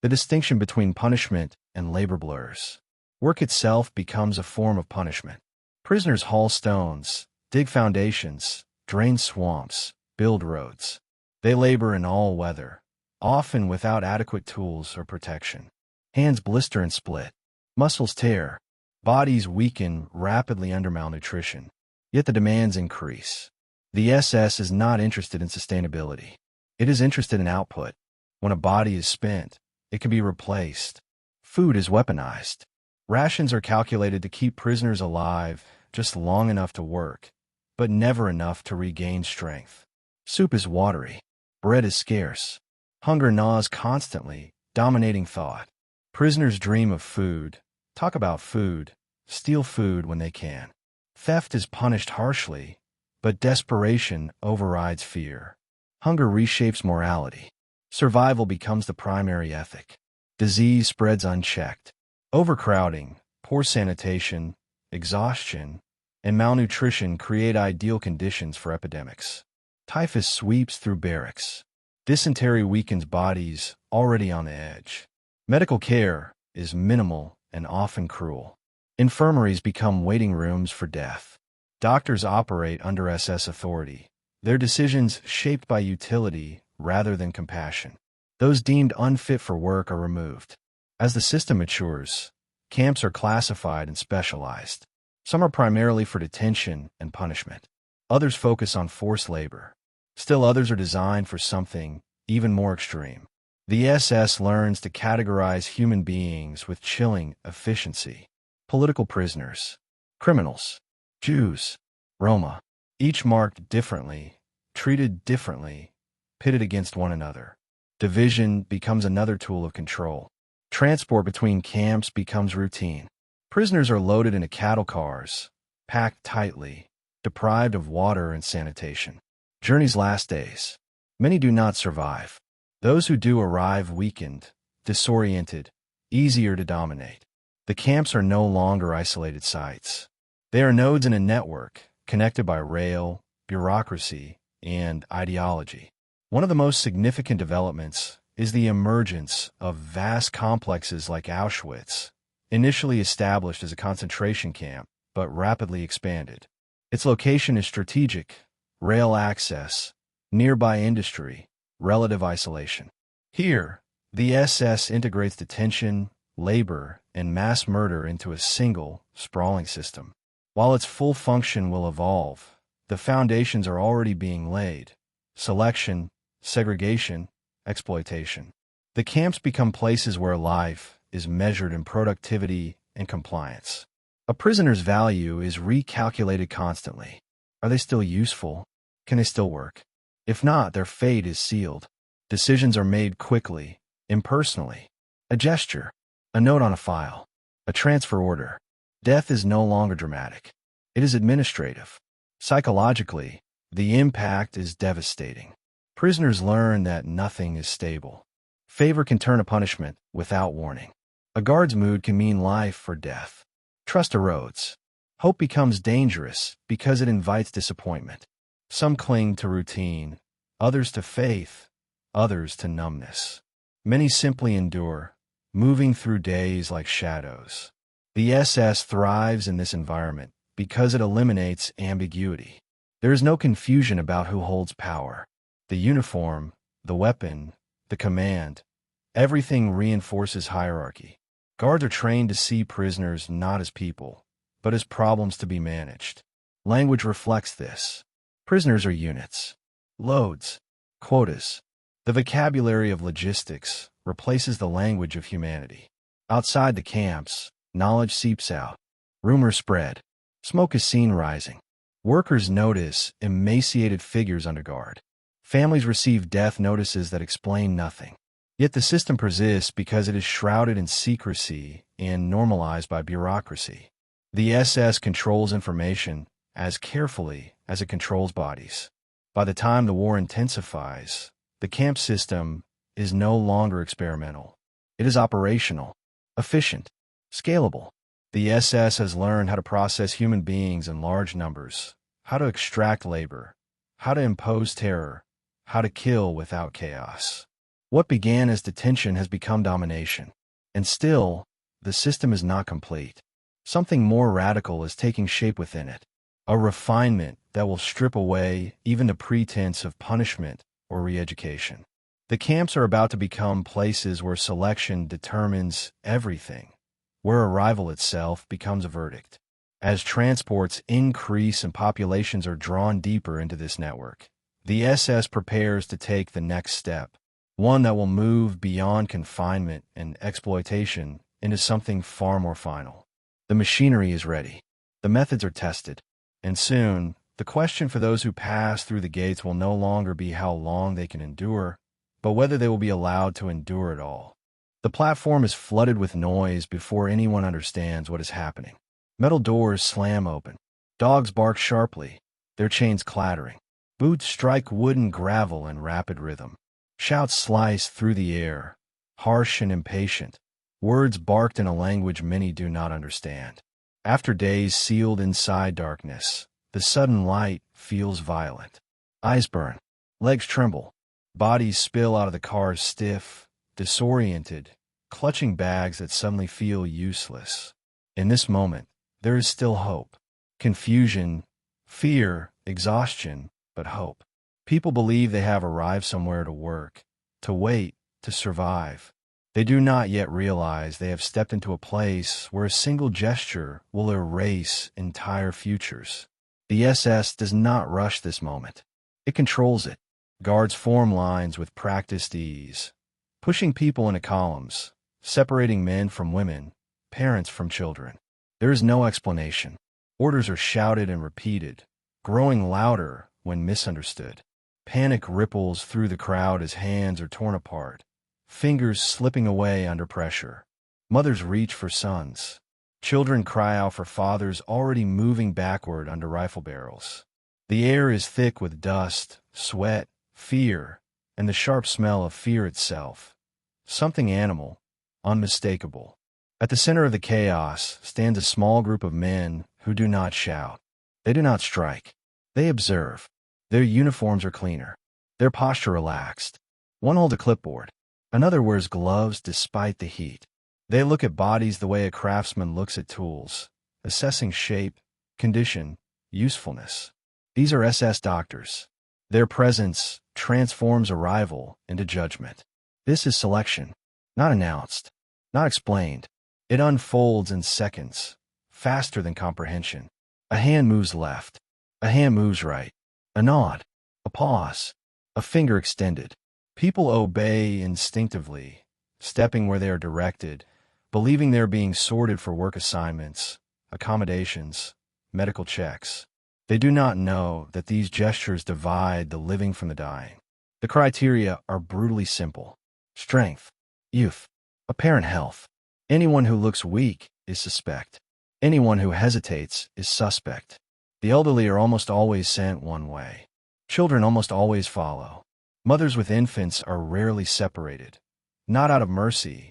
The distinction between punishment and labor blurs. Work itself becomes a form of punishment. Prisoners haul stones, dig foundations, drain swamps, build roads. They labor in all weather, often without adequate tools or protection. Hands blister and split. Muscles tear. Bodies weaken rapidly under malnutrition. Yet the demands increase. The SS is not interested in sustainability. It is interested in output. When a body is spent, it can be replaced. Food is weaponized. Rations are calculated to keep prisoners alive just long enough to work, but never enough to regain strength. Soup is watery. Bread is scarce. Hunger gnaws constantly, dominating thought. Prisoners dream of food, talk about food, steal food when they can. Theft is punished harshly, but desperation overrides fear. Hunger reshapes morality. Survival becomes the primary ethic. Disease spreads unchecked. Overcrowding, poor sanitation, exhaustion, and malnutrition create ideal conditions for epidemics. Typhus sweeps through barracks. Dysentery weakens bodies already on the edge. Medical care is minimal and often cruel. Infirmaries become waiting rooms for death. Doctors operate under SS authority, their decisions shaped by utility rather than compassion. Those deemed unfit for work are removed. As the system matures, camps are classified and specialized. Some are primarily for detention and punishment. Others focus on forced labor. Still others are designed for something even more extreme. The SS learns to categorize human beings with chilling efficiency. Political prisoners, criminals, Jews, Roma, each marked differently, treated differently, pitted against one another. Division becomes another tool of control. Transport between camps becomes routine. Prisoners are loaded into cattle cars, packed tightly, deprived of water and sanitation. Journey's last days. Many do not survive. Those who do arrive weakened, disoriented, easier to dominate. The camps are no longer isolated sites. They are nodes in a network, connected by rail, bureaucracy, and ideology. One of the most significant developments is the emergence of vast complexes like Auschwitz, initially established as a concentration camp, but rapidly expanded. Its location is strategic: rail access, nearby industry, relative isolation. Here, the SS integrates detention, labor, and mass murder into a single, sprawling system. While its full function will evolve, The foundations are already being laid. Selection, segregation, exploitation. The camps become places where life is measured in productivity and compliance. A prisoner's value is recalculated constantly. Are they still useful? Can they still work? If not, their fate is sealed. Decisions are made quickly, impersonally. A gesture, a note on a file, a transfer order. Death is no longer dramatic. It is administrative. Psychologically, the impact is devastating. Prisoners learn that nothing is stable. Favor can turn to punishment without warning. A guard's mood can mean life or death. Trust erodes. Hope becomes dangerous because it invites disappointment. Some cling to routine, others to faith, others to numbness. Many simply endure, moving through days like shadows. The SS thrives in this environment because it eliminates ambiguity. There is no confusion about who holds power. The uniform, the weapon, the command, everything reinforces hierarchy. Guards are trained to see prisoners not as people, but as problems to be managed. Language reflects this. Prisoners are units, loads, quotas. The vocabulary of logistics replaces the language of humanity. Outside the camps, knowledge seeps out. Rumors spread. Smoke is seen rising. Workers notice emaciated figures under guard. Families receive death notices that explain nothing. Yet the system persists because it is shrouded in secrecy and normalized by bureaucracy. The SS controls information as carefully as it controls bodies. By the time the war intensifies, the camp system is no longer experimental. It is operational, efficient, scalable. The SS has learned how to process human beings in large numbers, how to extract labor, how to impose terror, how to kill without chaos. What began as detention has become domination. And still, the system is not complete. Something more radical is taking shape within it. A refinement that will strip away even the pretense of punishment or re-education. The camps are about to become places where selection determines everything, where arrival itself becomes a verdict. As transports increase and populations are drawn deeper into this network, the SS prepares to take the next step, one that will move beyond confinement and exploitation into something far more final. The machinery is ready. The methods are tested. And soon, the question for those who pass through the gates will no longer be how long they can endure, but whether they will be allowed to endure it all. The platform is flooded with noise before anyone understands what is happening. Metal doors slam open. Dogs bark sharply, their chains clattering. Boots strike wood and gravel in rapid rhythm. Shouts slice through the air, harsh and impatient. Words barked in a language many do not understand. After days sealed inside darkness, the sudden light feels violent. Eyes burn. Legs tremble. Bodies spill out of the cars stiff, disoriented, clutching bags that suddenly feel useless. In this moment, there is still hope. Confusion, fear, exhaustion, but hope. People believe they have arrived somewhere to work, to wait, to survive. They do not yet realize they have stepped into a place where a single gesture will erase entire futures. The SS does not rush this moment. It controls it. Guards form lines with practiced ease, pushing people into columns, separating men from women, parents from children. There is no explanation. Orders are shouted and repeated, growing louder when misunderstood. Panic ripples through the crowd as hands are torn apart, fingers slipping away under pressure. Mothers reach for sons. Children cry out for fathers already moving backward under rifle barrels. The air is thick with dust, sweat, fear, and the sharp smell of fear itself. Something animal, unmistakable. At the center of the chaos stands a small group of men who do not shout. They do not strike. They observe. Their uniforms are cleaner. Their posture relaxed. One holds a clipboard. Another wears gloves despite the heat. They look at bodies the way a craftsman looks at tools, assessing shape, condition, usefulness. These are SS doctors. Their presence transforms arrival into judgment. This is selection, not announced, not explained. It unfolds in seconds, faster than comprehension. A hand moves left. A hand moves right. A nod. A pause. A finger extended. People obey instinctively, stepping where they are directed, believing they're being sorted for work assignments, accommodations, medical checks. They do not know that these gestures divide the living from the dying. The criteria are brutally simple: strength, youth, apparent health. Anyone who looks weak is suspect. Anyone who hesitates is suspect. The elderly are almost always sent one way. Children almost always follow. Mothers with infants are rarely separated, not out of mercy,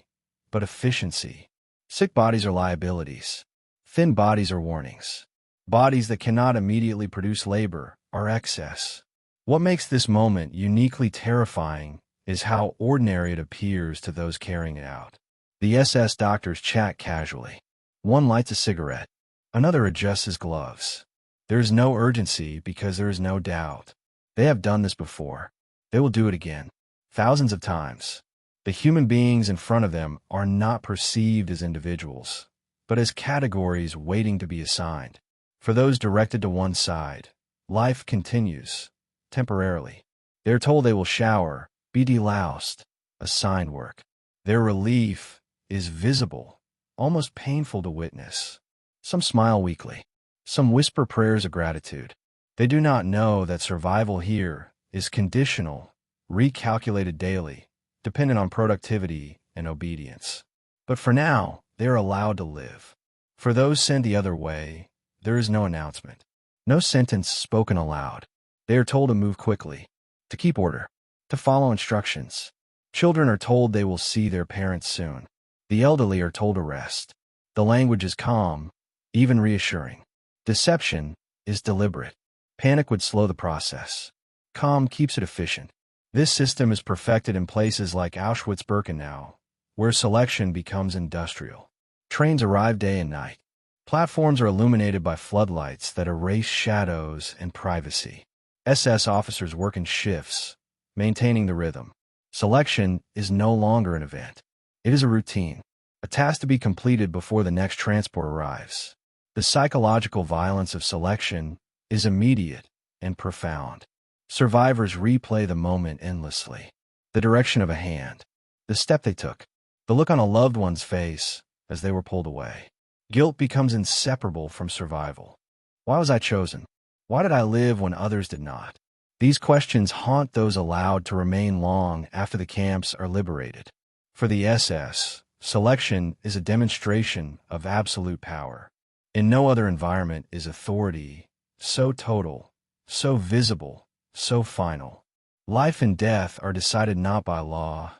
but efficiency. Sick bodies are liabilities. Thin bodies are warnings. Bodies that cannot immediately produce labor are excess. What makes this moment uniquely terrifying is how ordinary it appears to those carrying it out. The SS doctors chat casually. One lights a cigarette. Another adjusts his gloves. There is no urgency because there is no doubt. They have done this before. They will do it again. Thousands of times. The human beings in front of them are not perceived as individuals, but as categories waiting to be assigned. For those directed to one side, life continues, temporarily. They are told they will shower, be deloused, assigned work. Their relief is visible, almost painful to witness. Some smile weakly. Some whisper prayers of gratitude. They do not know that survival here is conditional, recalculated daily, dependent on productivity and obedience. But for now, they are allowed to live. For those sent the other way, there is no announcement, no sentence spoken aloud. They are told to move quickly, to keep order, to follow instructions. Children are told they will see their parents soon. The elderly are told to rest. The language is calm, even reassuring. Deception is deliberate. Panic would slow the process. Calm keeps it efficient. This system is perfected in places like Auschwitz-Birkenau, where selection becomes industrial. Trains arrive day and night. Platforms are illuminated by floodlights that erase shadows and privacy. SS officers work in shifts, maintaining the rhythm. Selection is no longer an event. It is a routine, a task to be completed before the next transport arrives. The psychological violence of selection is immediate and profound. Survivors replay the moment endlessly. The direction of a hand, the step they took, the look on a loved one's face as they were pulled away. Guilt becomes inseparable from survival. Why was I chosen? Why did I live when others did not? These questions haunt those allowed to remain long after the camps are liberated. For the SS, selection is a demonstration of absolute power. In no other environment is authority so total, so visible, so final. Life and death are decided not by law,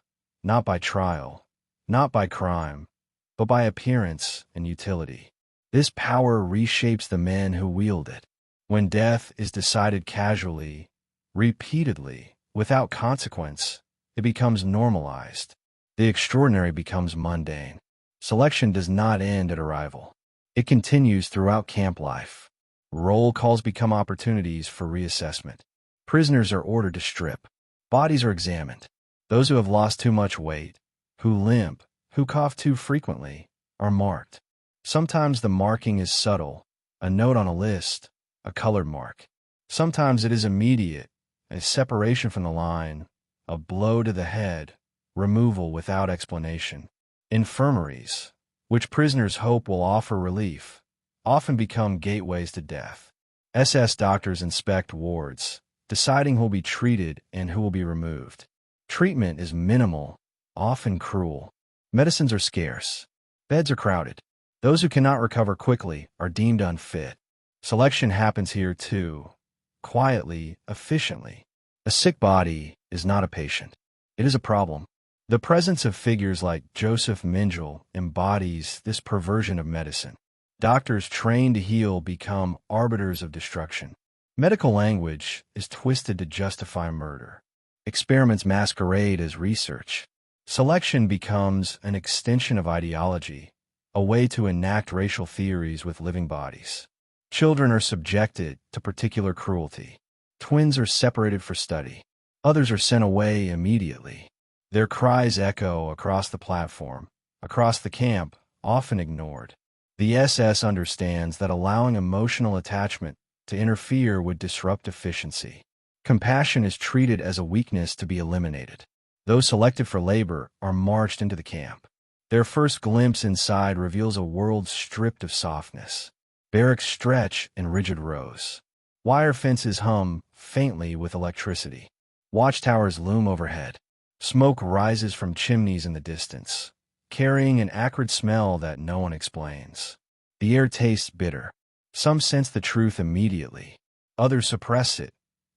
not by trial, not by crime, but by appearance and utility. This power reshapes the men who wield it. When death is decided casually, repeatedly, without consequence, it becomes normalized. The extraordinary becomes mundane. Selection does not end at arrival. It continues throughout camp life. Roll calls become opportunities for reassessment. Prisoners are ordered to strip. Bodies are examined. Those who have lost too much weight, who limp, who cough too frequently, are marked. Sometimes the marking is subtle, a note on a list, a colored mark. Sometimes it is immediate, a separation from the line, a blow to the head, removal without explanation. Infirmaries, which prisoners hope will offer relief, often become gateways to death. SS doctors inspect wards, deciding who will be treated and who will be removed. Treatment is minimal, often cruel. Medicines are scarce. Beds are crowded. Those who cannot recover quickly are deemed unfit. Selection happens here too, quietly, efficiently. A sick body is not a patient. It is a problem. The presence of figures like Joseph Mengele embodies this perversion of medicine. Doctors trained to heal become arbiters of destruction. Medical language is twisted to justify murder. Experiments masquerade as research. Selection becomes an extension of ideology, a way to enact racial theories with living bodies. Children are subjected to particular cruelty. Twins are separated for study. Others are sent away immediately. Their cries echo across the platform, across the camp, often ignored. The SS understands that allowing emotional attachment To interfere would disrupt efficiency. Compassion is treated as a weakness to be eliminated. Those selected for labor are marched into the camp. Their first glimpse inside reveals a world stripped of softness. Barracks stretch in rigid rows. Wire fences hum faintly with electricity. Watchtowers loom overhead. Smoke rises from chimneys in the distance, carrying an acrid smell that no one explains. The air tastes bitter. Some sense the truth immediately. Others suppress it,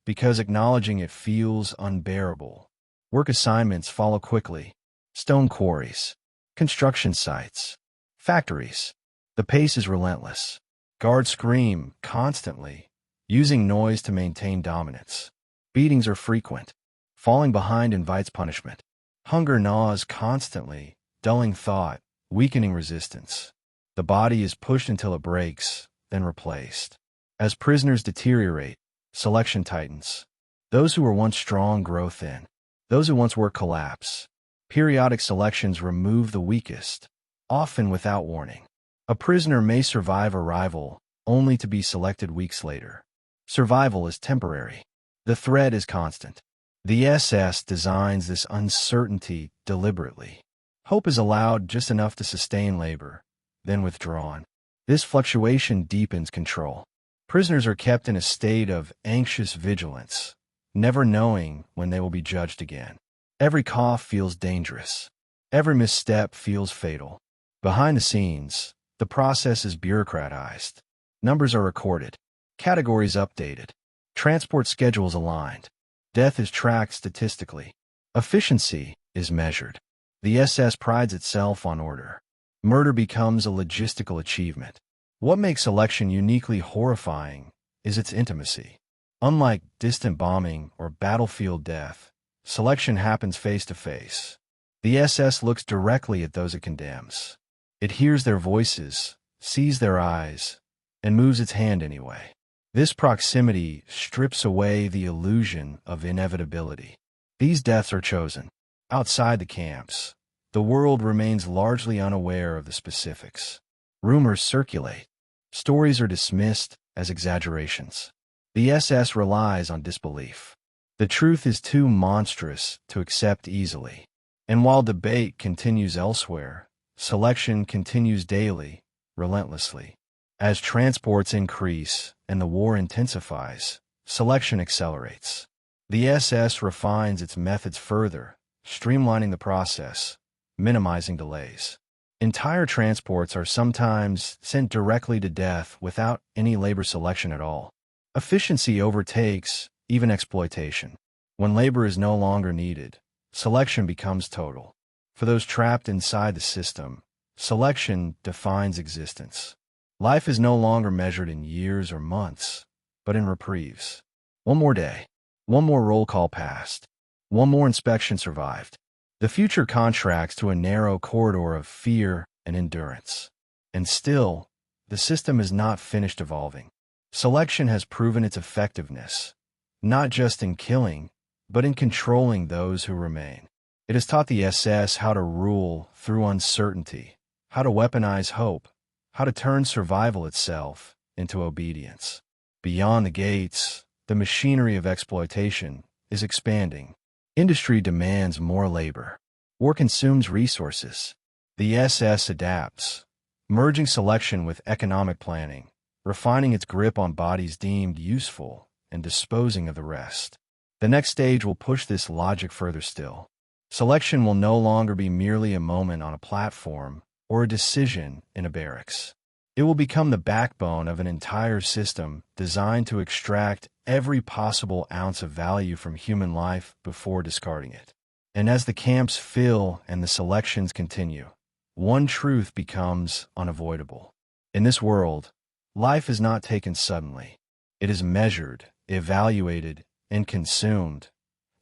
because acknowledging it feels unbearable. Work assignments follow quickly. Stone quarries, construction sites, factories. The pace is relentless. Guards scream constantly, using noise to maintain dominance. Beatings are frequent. Falling behind invites punishment. Hunger gnaws constantly, dulling thought, weakening resistance. The body is pushed until it breaks, then replaced. As prisoners deteriorate, selection tightens. Those who were once strong grow thin. Those who once were collapse. Periodic selections remove the weakest, often without warning. A prisoner may survive arrival, only to be selected weeks later. Survival is temporary. The threat is constant. The SS designs this uncertainty deliberately. Hope is allowed just enough to sustain labor, then withdrawn. This fluctuation deepens control. Prisoners are kept in a state of anxious vigilance, never knowing when they will be judged again. Every cough feels dangerous. Every misstep feels fatal. Behind the scenes, the process is bureaucratized. Numbers are recorded. Categories updated. Transport schedules aligned. Death is tracked statistically. Efficiency is measured. The SS prides itself on order. Murder becomes a logistical achievement. What makes selection uniquely horrifying is its intimacy. Unlike distant bombing or battlefield death, selection happens face to face. The SS looks directly at those it condemns. It hears their voices, sees their eyes, and moves its hand anyway. This proximity strips away the illusion of inevitability. These deaths are chosen. Outside the camps, the world remains largely unaware of the specifics. Rumors circulate. Stories are dismissed as exaggerations. The SS relies on disbelief. The truth is too monstrous to accept easily. And while debate continues elsewhere, selection continues daily, relentlessly. As transports increase and the war intensifies, selection accelerates. The SS refines its methods further, streamlining the process, minimizing delays. Entire transports are sometimes sent directly to death without any labor selection at all. Efficiency overtakes even exploitation. When labor is no longer needed, selection becomes total. For those trapped inside the system, selection defines existence. Life is no longer measured in years or months, but in reprieves. One more day, one more roll call passed, one more inspection survived. The future contracts to a narrow corridor of fear and endurance. And still, the system is not finished evolving. Selection has proven its effectiveness, not just in killing, but in controlling those who remain. It has taught the SS how to rule through uncertainty, how to weaponize hope, how to turn survival itself into obedience. Beyond the gates, the machinery of exploitation is expanding. Industry demands more labor. War consumes resources. The SS adapts, merging selection with economic planning, refining its grip on bodies deemed useful and disposing of the rest. The next stage will push this logic further still. Selection will no longer be merely a moment on a platform or a decision in a barracks. It will become the backbone of an entire system designed to extract every possible ounce of value from human life before discarding it. And as the camps fill and the selections continue, one truth becomes unavoidable. In this world, life is not taken suddenly. It is measured, evaluated, and consumed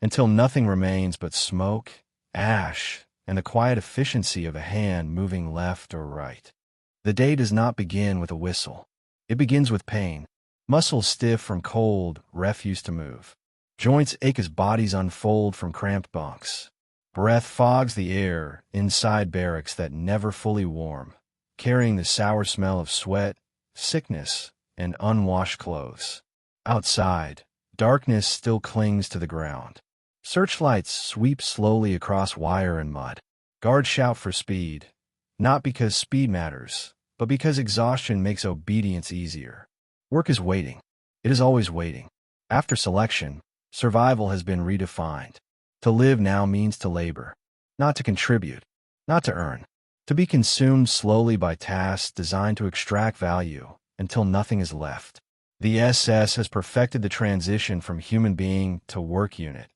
until nothing remains but smoke, ash, and the quiet efficiency of a hand moving left or right. The day does not begin with a whistle. It begins with pain. Muscles stiff from cold, refuse to move. Joints ache as bodies unfold from cramped bunks. Breath fogs the air inside barracks that never fully warm, carrying the sour smell of sweat, sickness, and unwashed clothes. Outside, darkness still clings to the ground. Searchlights sweep slowly across wire and mud. Guards shout for speed, not because speed matters, but because exhaustion makes obedience easier. Work is waiting. It is always waiting. After selection, survival has been redefined. To live now means to labor, not to contribute, not to earn, to be consumed slowly by tasks designed to extract value until nothing is left. The SS has perfected the transition from human being to work unit,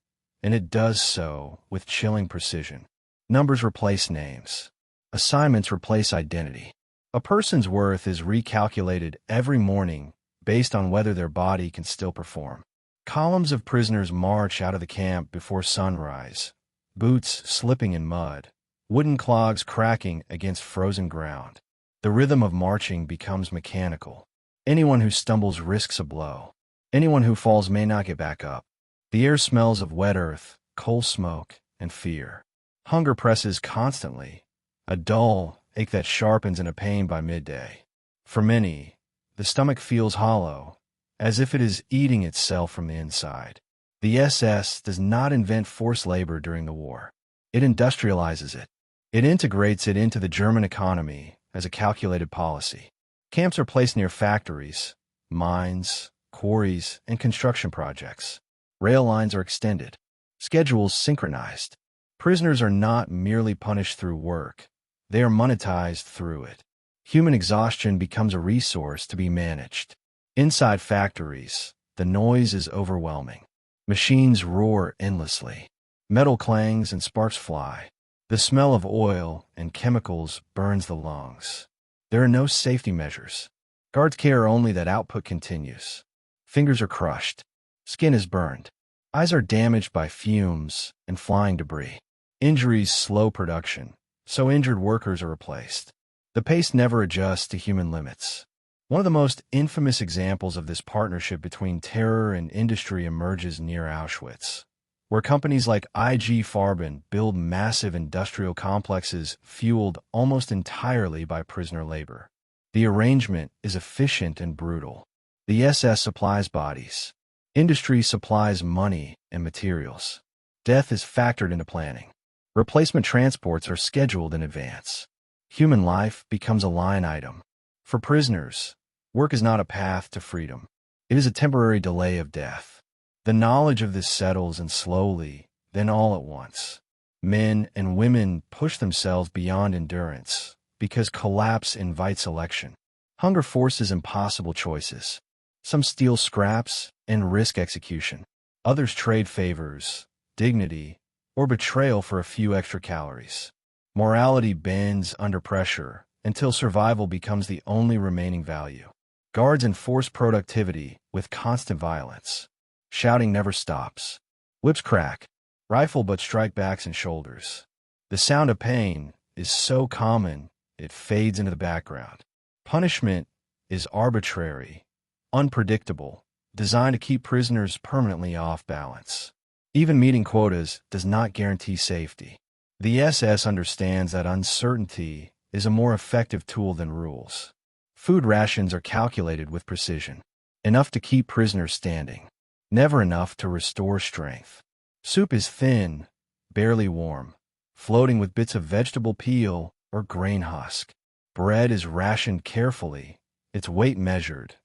and it does so with chilling precision. Numbers replace names. Assignments replace identity. A person's worth is recalculated every morning based on whether their body can still perform. Columns of prisoners march out of the camp before sunrise, boots slipping in mud, wooden clogs cracking against frozen ground. The rhythm of marching becomes mechanical. Anyone who stumbles risks a blow. Anyone who falls may not get back up. The air smells of wet earth, coal smoke, and fear. Hunger presses constantly, a dull ache that sharpens into pain by midday. For many, the stomach feels hollow, as if it is eating itself from the inside. The SS does not invent forced labor during the war. It industrializes it. It integrates it into the German economy as a calculated policy. Camps are placed near factories, mines, quarries, and construction projects. Rail lines are extended. Schedules synchronized. Prisoners are not merely punished through work. They are monetized through it. Human exhaustion becomes a resource to be managed. Inside factories, the noise is overwhelming. Machines roar endlessly. Metal clangs and sparks fly. The smell of oil and chemicals burns the lungs. There are no safety measures. Guards care only that output continues. Fingers are crushed. Skin is burned. Eyes are damaged by fumes and flying debris. Injuries slow production, so injured workers are replaced. The pace never adjusts to human limits. One of the most infamous examples of this partnership between terror and industry emerges near Auschwitz, where companies like IG Farben build massive industrial complexes fueled almost entirely by prisoner labor. The arrangement is efficient and brutal. The SS supplies bodies. Industry supplies money and materials. Death is factored into planning. Replacement transports are scheduled in advance. Human life becomes a line item. For prisoners, work is not a path to freedom. It is a temporary delay of death. The knowledge of this settles in slowly, then all at once. Men and women push themselves beyond endurance because collapse invites election. Hunger forces impossible choices. Some steal scraps and risk execution. Others trade favors, dignity, or betrayal for a few extra calories. Morality bends under pressure until survival becomes the only remaining value. Guards enforce productivity with constant violence. Shouting never stops. Whips crack. Rifle butts strike backs and shoulders. The sound of pain is so common it fades into the background. Punishment is arbitrary, unpredictable, designed to keep prisoners permanently off balance. Even meeting quotas does not guarantee safety. The SS understands that uncertainty is a more effective tool than rules. Food rations are calculated with precision. Enough to keep prisoners standing. Never enough to restore strength. Soup is thin, barely warm, floating with bits of vegetable peel or grain husk. Bread is rationed carefully, its weight measured,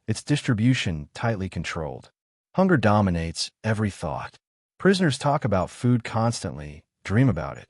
its distribution tightly controlled. Hunger dominates every thought. Prisoners talk about food constantly, dream about it,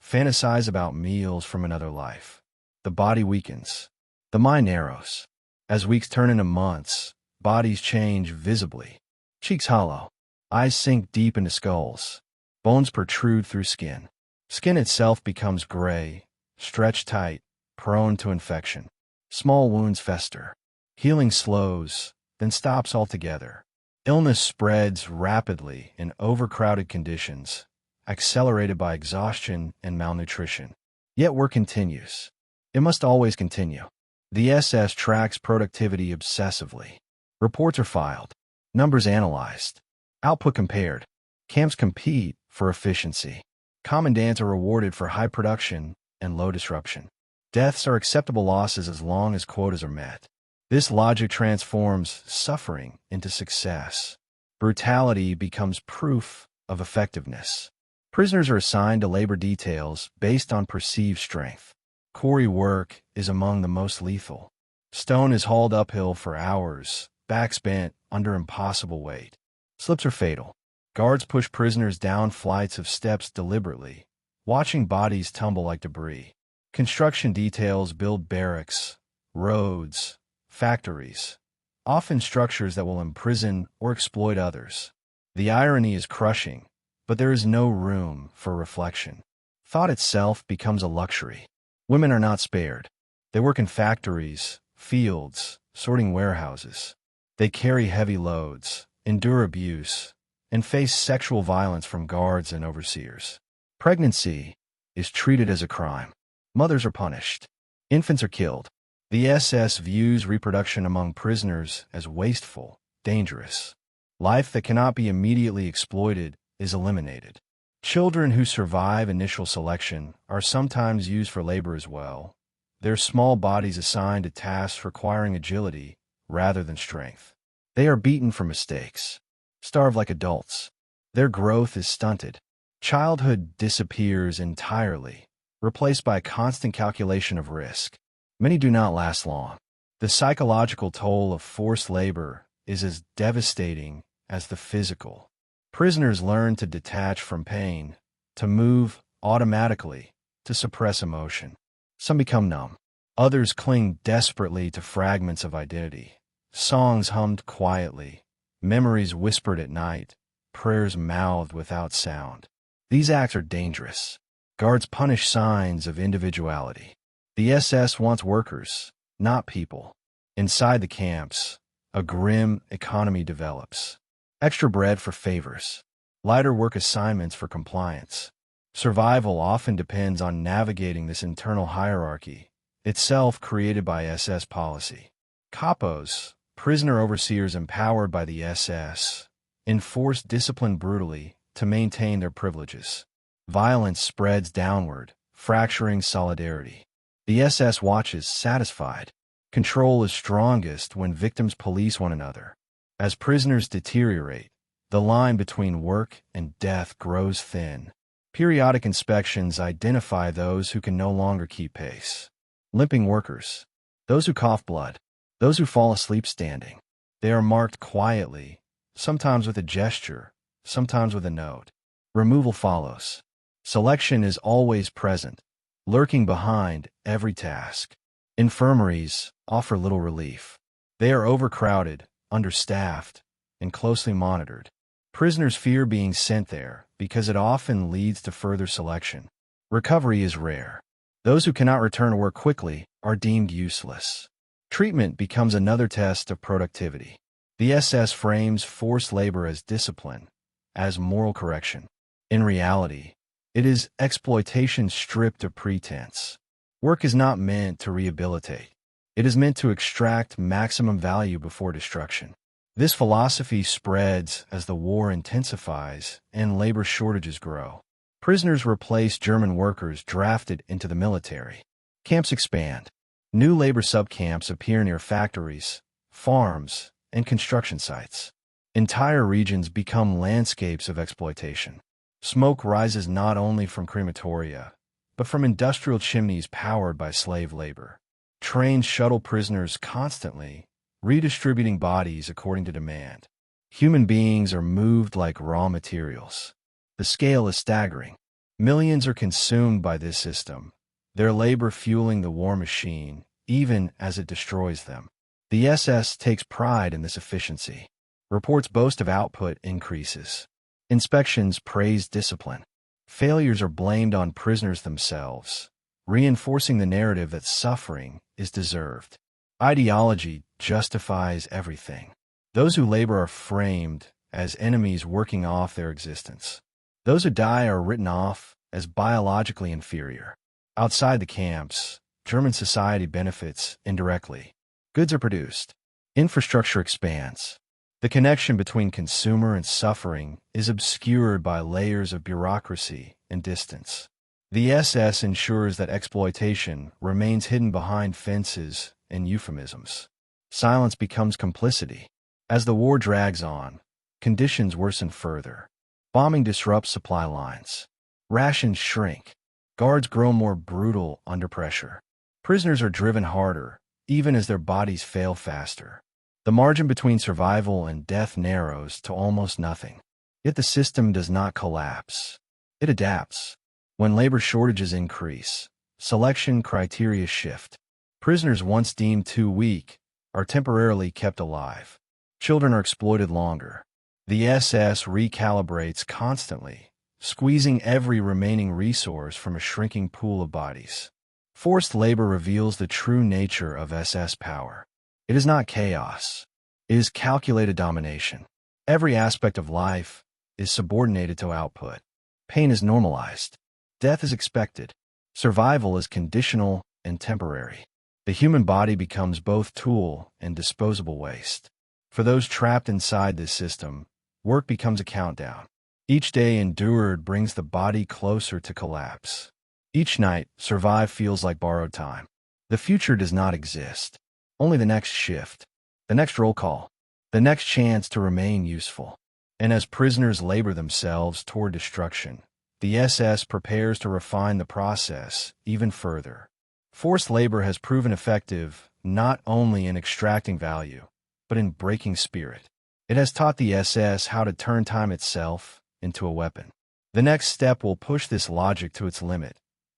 fantasize about meals from another life. The body weakens. The mind narrows. As weeks turn into months, bodies change visibly. Cheeks hollow. Eyes sink deep into skulls. Bones protrude through skin. Skin itself becomes gray, stretched tight, prone to infection. Small wounds fester. Healing slows, then stops altogether. Illness spreads rapidly in overcrowded conditions, accelerated by exhaustion and malnutrition. Yet work continues. It must always continue. The SS tracks productivity obsessively. Reports are filed. Numbers analyzed. Output compared. Camps compete for efficiency. Commandants are rewarded for high production and low disruption. Deaths are acceptable losses as long as quotas are met. This logic transforms suffering into success. Brutality becomes proof of effectiveness. Prisoners are assigned to labor details based on perceived strength. Quarry work is among the most lethal. Stone is hauled uphill for hours, backs bent under impossible weight. Slips are fatal. Guards push prisoners down flights of steps deliberately, watching bodies tumble like debris. Construction details build barracks, roads, factories, often structures that will imprison or exploit others. The irony is crushing, but there is no room for reflection. Thought itself becomes a luxury. Women are not spared. They work in factories, fields, sorting warehouses. They carry heavy loads, endure abuse, and face sexual violence from guards and overseers. Pregnancy is treated as a crime. Mothers are punished. Infants are killed. The SS views reproduction among prisoners as wasteful, dangerous. Life that cannot be immediately exploited is eliminated. Children who survive initial selection are sometimes used for labor as well, their small bodies assigned to tasks requiring agility rather than strength. They are beaten for mistakes, starve like adults. Their growth is stunted. Childhood disappears entirely, replaced by a constant calculation of risk. Many do not last long. The psychological toll of forced labor is as devastating as the physical. Prisoners learn to detach from pain, to move automatically, to suppress emotion. Some become numb. Others cling desperately to fragments of identity. Songs hummed quietly, memories whispered at night, prayers mouthed without sound. These acts are dangerous. Guards punish signs of individuality. The SS wants workers, not people. Inside the camps, a grim economy develops. Extra bread for favors. Lighter work assignments for compliance. Survival often depends on navigating this internal hierarchy, itself created by SS policy. Capos, prisoner overseers empowered by the SS, enforce discipline brutally to maintain their privileges. Violence spreads downward, fracturing solidarity. The SS watches satisfied. Control is strongest when victims police one another. As prisoners deteriorate, the line between work and death grows thin. Periodic inspections identify those who can no longer keep pace. Limping workers, those who cough blood, those who fall asleep standing. They are marked quietly, sometimes with a gesture, sometimes with a note. Removal follows. Selection is always present, lurking behind every task. Infirmaries offer little relief. They are overcrowded, understaffed, and closely monitored. Prisoners fear being sent there because it often leads to further selection. Recovery is rare. Those who cannot return to work quickly are deemed useless. Treatment becomes another test of productivity. The SS frames forced labor as discipline, as moral correction. In reality, it is exploitation stripped of pretense. Work is not meant to rehabilitate. It is meant to extract maximum value before destruction. This philosophy spreads as the war intensifies and labor shortages grow. Prisoners replace German workers drafted into the military. Camps expand. New labor subcamps appear near factories, farms, and construction sites. Entire regions become landscapes of exploitation. Smoke rises not only from crematoria, but from industrial chimneys powered by slave labor. Trains shuttle prisoners constantly, redistributing bodies according to demand. Human beings are moved like raw materials. The scale is staggering. Millions are consumed by this system, their labor fueling the war machine, even as it destroys them. The SS takes pride in this efficiency. Reports boast of output increases. Inspections praise discipline. Failures are blamed on prisoners themselves, reinforcing the narrative that suffering is deserved. Ideology justifies everything. Those who labor are framed as enemies working off their existence. Those who die are written off as biologically inferior. Outside the camps, German society benefits indirectly. Goods are produced. Infrastructure expands. The connection between consumer and suffering is obscured by layers of bureaucracy and distance. The SS ensures that exploitation remains hidden behind fences and euphemisms. Silence becomes complicity. As the war drags on, conditions worsen further. Bombing disrupts supply lines. Rations shrink. Guards grow more brutal under pressure. Prisoners are driven harder, even as their bodies fail faster. The margin between survival and death narrows to almost nothing. Yet the system does not collapse. It adapts. When labor shortages increase, selection criteria shift. Prisoners once deemed too weak are temporarily kept alive. Children are exploited longer. The SS recalibrates constantly, squeezing every remaining resource from a shrinking pool of bodies. Forced labor reveals the true nature of SS power. It is not chaos. It is calculated domination. Every aspect of life is subordinated to output. Pain is normalized. Death is expected. Survival is conditional and temporary. The human body becomes both tool and disposable waste. For those trapped inside this system, work becomes a countdown. Each day endured brings the body closer to collapse. Each night, survive feels like borrowed time. The future does not exist. Only the next shift, the next roll call, the next chance to remain useful. And as prisoners labor themselves toward destruction, the SS prepares to refine the process even further. Forced labor has proven effective not only in extracting value, but in breaking spirit. It has taught the SS how to turn time itself into a weapon. The next step will push this logic to its limit,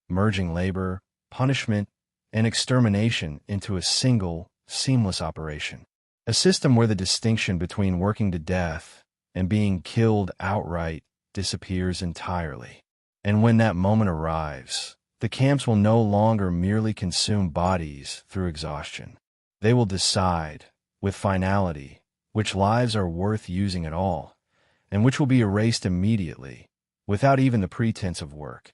merging labor, punishment, and extermination into a single, seamless operation. A system where the distinction between working to death and being killed outright disappears entirely. And when that moment arrives, the camps will no longer merely consume bodies through exhaustion. They will decide, with finality, which lives are worth using at all, and which will be erased immediately, without even the pretense of work.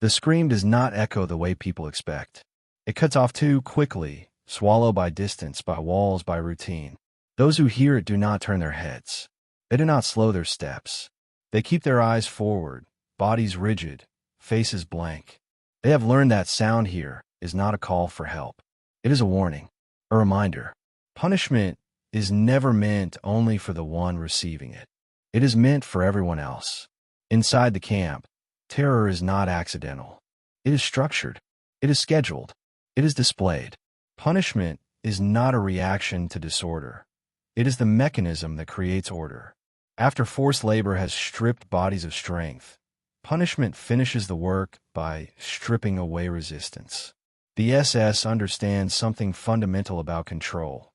The scream does not echo the way people expect. It cuts off too quickly, swallowed by distance, by walls, by routine. Those who hear it do not turn their heads. They do not slow their steps. They keep their eyes forward, bodies rigid, faces blank. They have learned that sound here is not a call for help. It is a warning, a reminder. Punishment is never meant only for the one receiving it. It is meant for everyone else. Inside the camp, terror is not accidental. It is structured. It is scheduled. It is displayed. Punishment is not a reaction to disorder. It is the mechanism that creates order. After forced labor has stripped bodies of strength, punishment finishes the work by stripping away resistance. The SS understands something fundamental about control.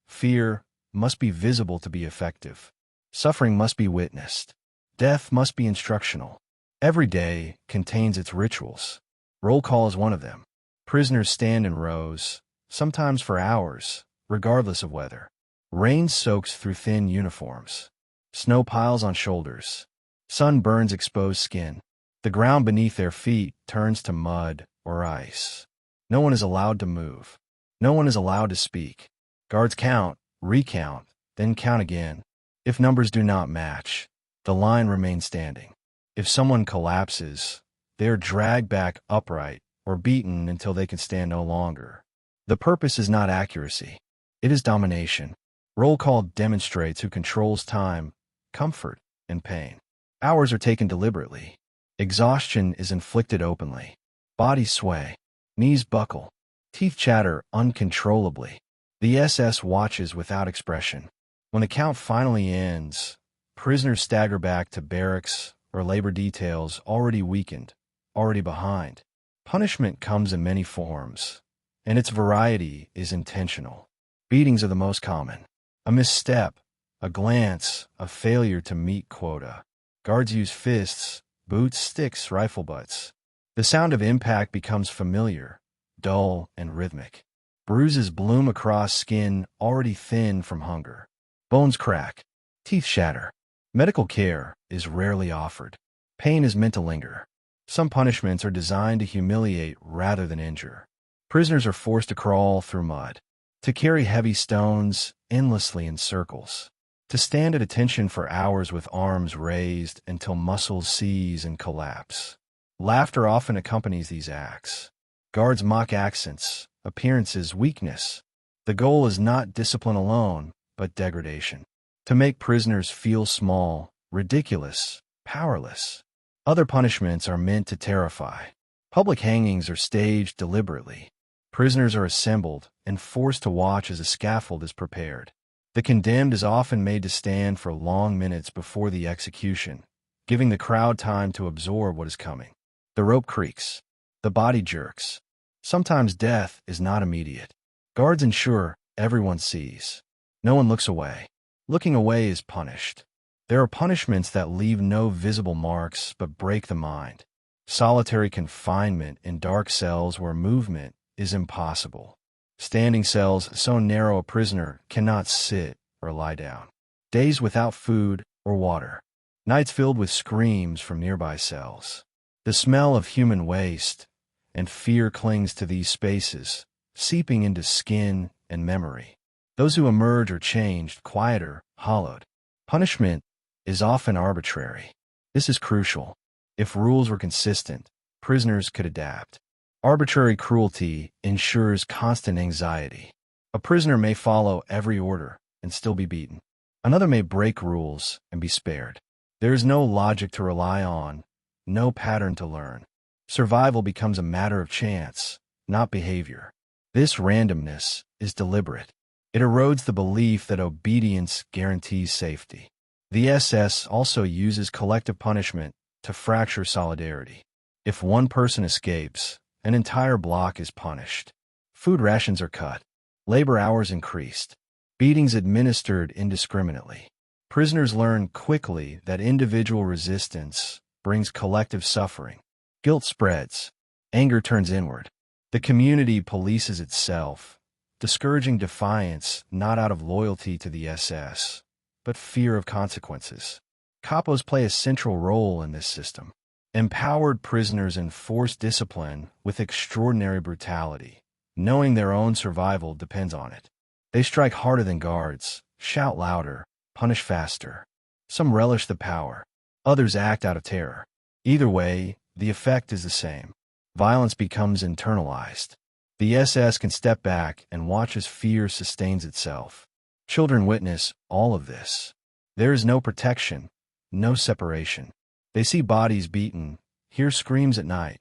Fear must be visible to be effective. Suffering must be witnessed. Death must be instructional. Every day contains its rituals. Roll call is one of them. Prisoners stand in rows, sometimes for hours, regardless of weather. Rain soaks through thin uniforms. Snow piles on shoulders. Sun burns exposed skin. The ground beneath their feet turns to mud or ice. No one is allowed to move. No one is allowed to speak. Guards count, recount, then count again. If numbers do not match, the line remains standing. If someone collapses, they are dragged back upright or beaten until they can stand no longer. The purpose is not accuracy. It is domination. Roll call demonstrates who controls time, comfort, and pain. Hours are taken deliberately. Exhaustion is inflicted openly. Bodies sway. Knees buckle. Teeth chatter uncontrollably. The SS watches without expression. When the count finally ends, prisoners stagger back to barracks or labor details already weakened, already behind. Punishment comes in many forms, and its variety is intentional. Beatings are the most common. A misstep, a glance, a failure to meet quota. Guards use fists, boots, sticks, rifle butts. The sound of impact becomes familiar, dull, and rhythmic. Bruises bloom across skin already thin from hunger. Bones crack. Teeth shatter. Medical care is rarely offered. Pain is meant to linger. Some punishments are designed to humiliate rather than injure. Prisoners are forced to crawl through mud, to carry heavy stones endlessly in circles, to stand at attention for hours with arms raised until muscles seize and collapse. Laughter often accompanies these acts. Guards mock accents, appearances, weakness. The goal is not discipline alone, but degradation. To make prisoners feel small, ridiculous, powerless. Other punishments are meant to terrify. Public hangings are staged deliberately. Prisoners are assembled and forced to watch as a scaffold is prepared. The condemned is often made to stand for long minutes before the execution, giving the crowd time to absorb what is coming. The rope creaks. The body jerks. Sometimes death is not immediate. Guards ensure everyone sees. No one looks away. Looking away is punished. There are punishments that leave no visible marks but break the mind. Solitary confinement in dark cells where movement is impossible. Standing cells so narrow a prisoner cannot sit or lie down. Days without food or water. Nights filled with screams from nearby cells. The smell of human waste and fear clings to these spaces, seeping into skin and memory. Those who emerge are changed, quieter, hollowed. Punishment is often arbitrary. This is crucial. If rules were consistent, prisoners could adapt. Arbitrary cruelty ensures constant anxiety. A prisoner may follow every order and still be beaten. Another may break rules and be spared. There is no logic to rely on, no pattern to learn. Survival becomes a matter of chance, not behavior. This randomness is deliberate. It erodes the belief that obedience guarantees safety. The SS also uses collective punishment to fracture solidarity. If one person escapes, an entire block is punished. Food rations are cut. Labor hours increased. Beatings administered indiscriminately. Prisoners learn quickly that individual resistance brings collective suffering. Guilt spreads. Anger turns inward. The community polices itself, discouraging defiance not out of loyalty to the SS, but fear of consequences. Capos play a central role in this system. Empowered prisoners enforce discipline with extraordinary brutality, knowing their own survival depends on it. They strike harder than guards, shout louder, punish faster. Some relish the power. Others act out of terror. Either way, the effect is the same. Violence becomes internalized. The SS can step back and watch as fear sustains itself. Children witness all of this. There is no protection, no separation. They see bodies beaten, hear screams at night,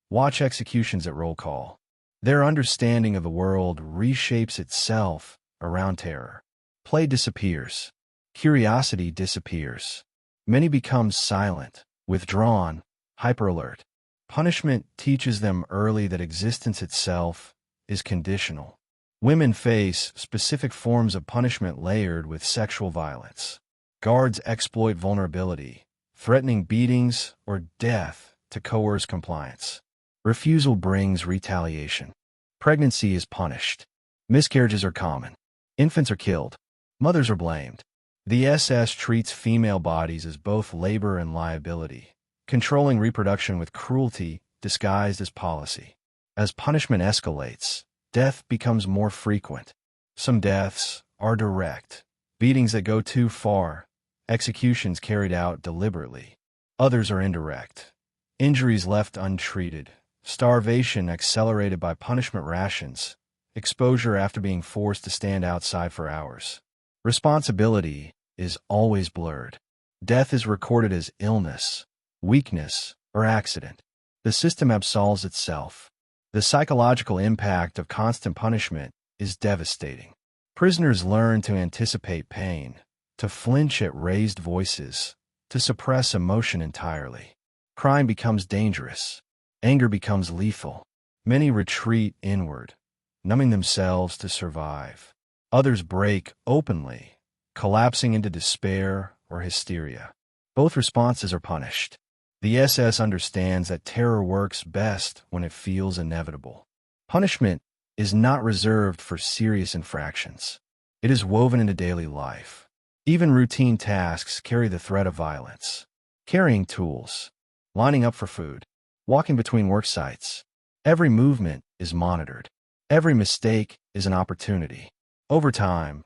watch executions at roll call. Their understanding of the world reshapes itself around terror. Play disappears. Curiosity disappears. Many become silent, withdrawn, hyperalert. Punishment teaches them early that existence itself is conditional. Women face specific forms of punishment layered with sexual violence. Guards exploit vulnerability, threatening beatings or death to coerce compliance. Refusal brings retaliation. Pregnancy is punished. Miscarriages are common. Infants are killed. Mothers are blamed. The SS treats female bodies as both labor and liability, controlling reproduction with cruelty disguised as policy. As punishment escalates, death becomes more frequent. Some deaths are direct, beatings that go too far, executions carried out deliberately. Others are indirect, injuries left untreated, starvation accelerated by punishment rations, exposure after being forced to stand outside for hours. Responsibility is always blurred. Death is recorded as illness, weakness, or accident. The system absolves itself. The psychological impact of constant punishment is devastating. Prisoners learn to anticipate pain, to flinch at raised voices, to suppress emotion entirely. Crime becomes dangerous. Anger becomes lethal. Many retreat inward, numbing themselves to survive. Others break openly, collapsing into despair or hysteria. Both responses are punished. The SS understands that terror works best when it feels inevitable. Punishment is not reserved for serious infractions. It is woven into daily life. Even routine tasks carry the threat of violence. Carrying tools, lining up for food, walking between work sites. Every movement is monitored. Every mistake is an opportunity. Over time,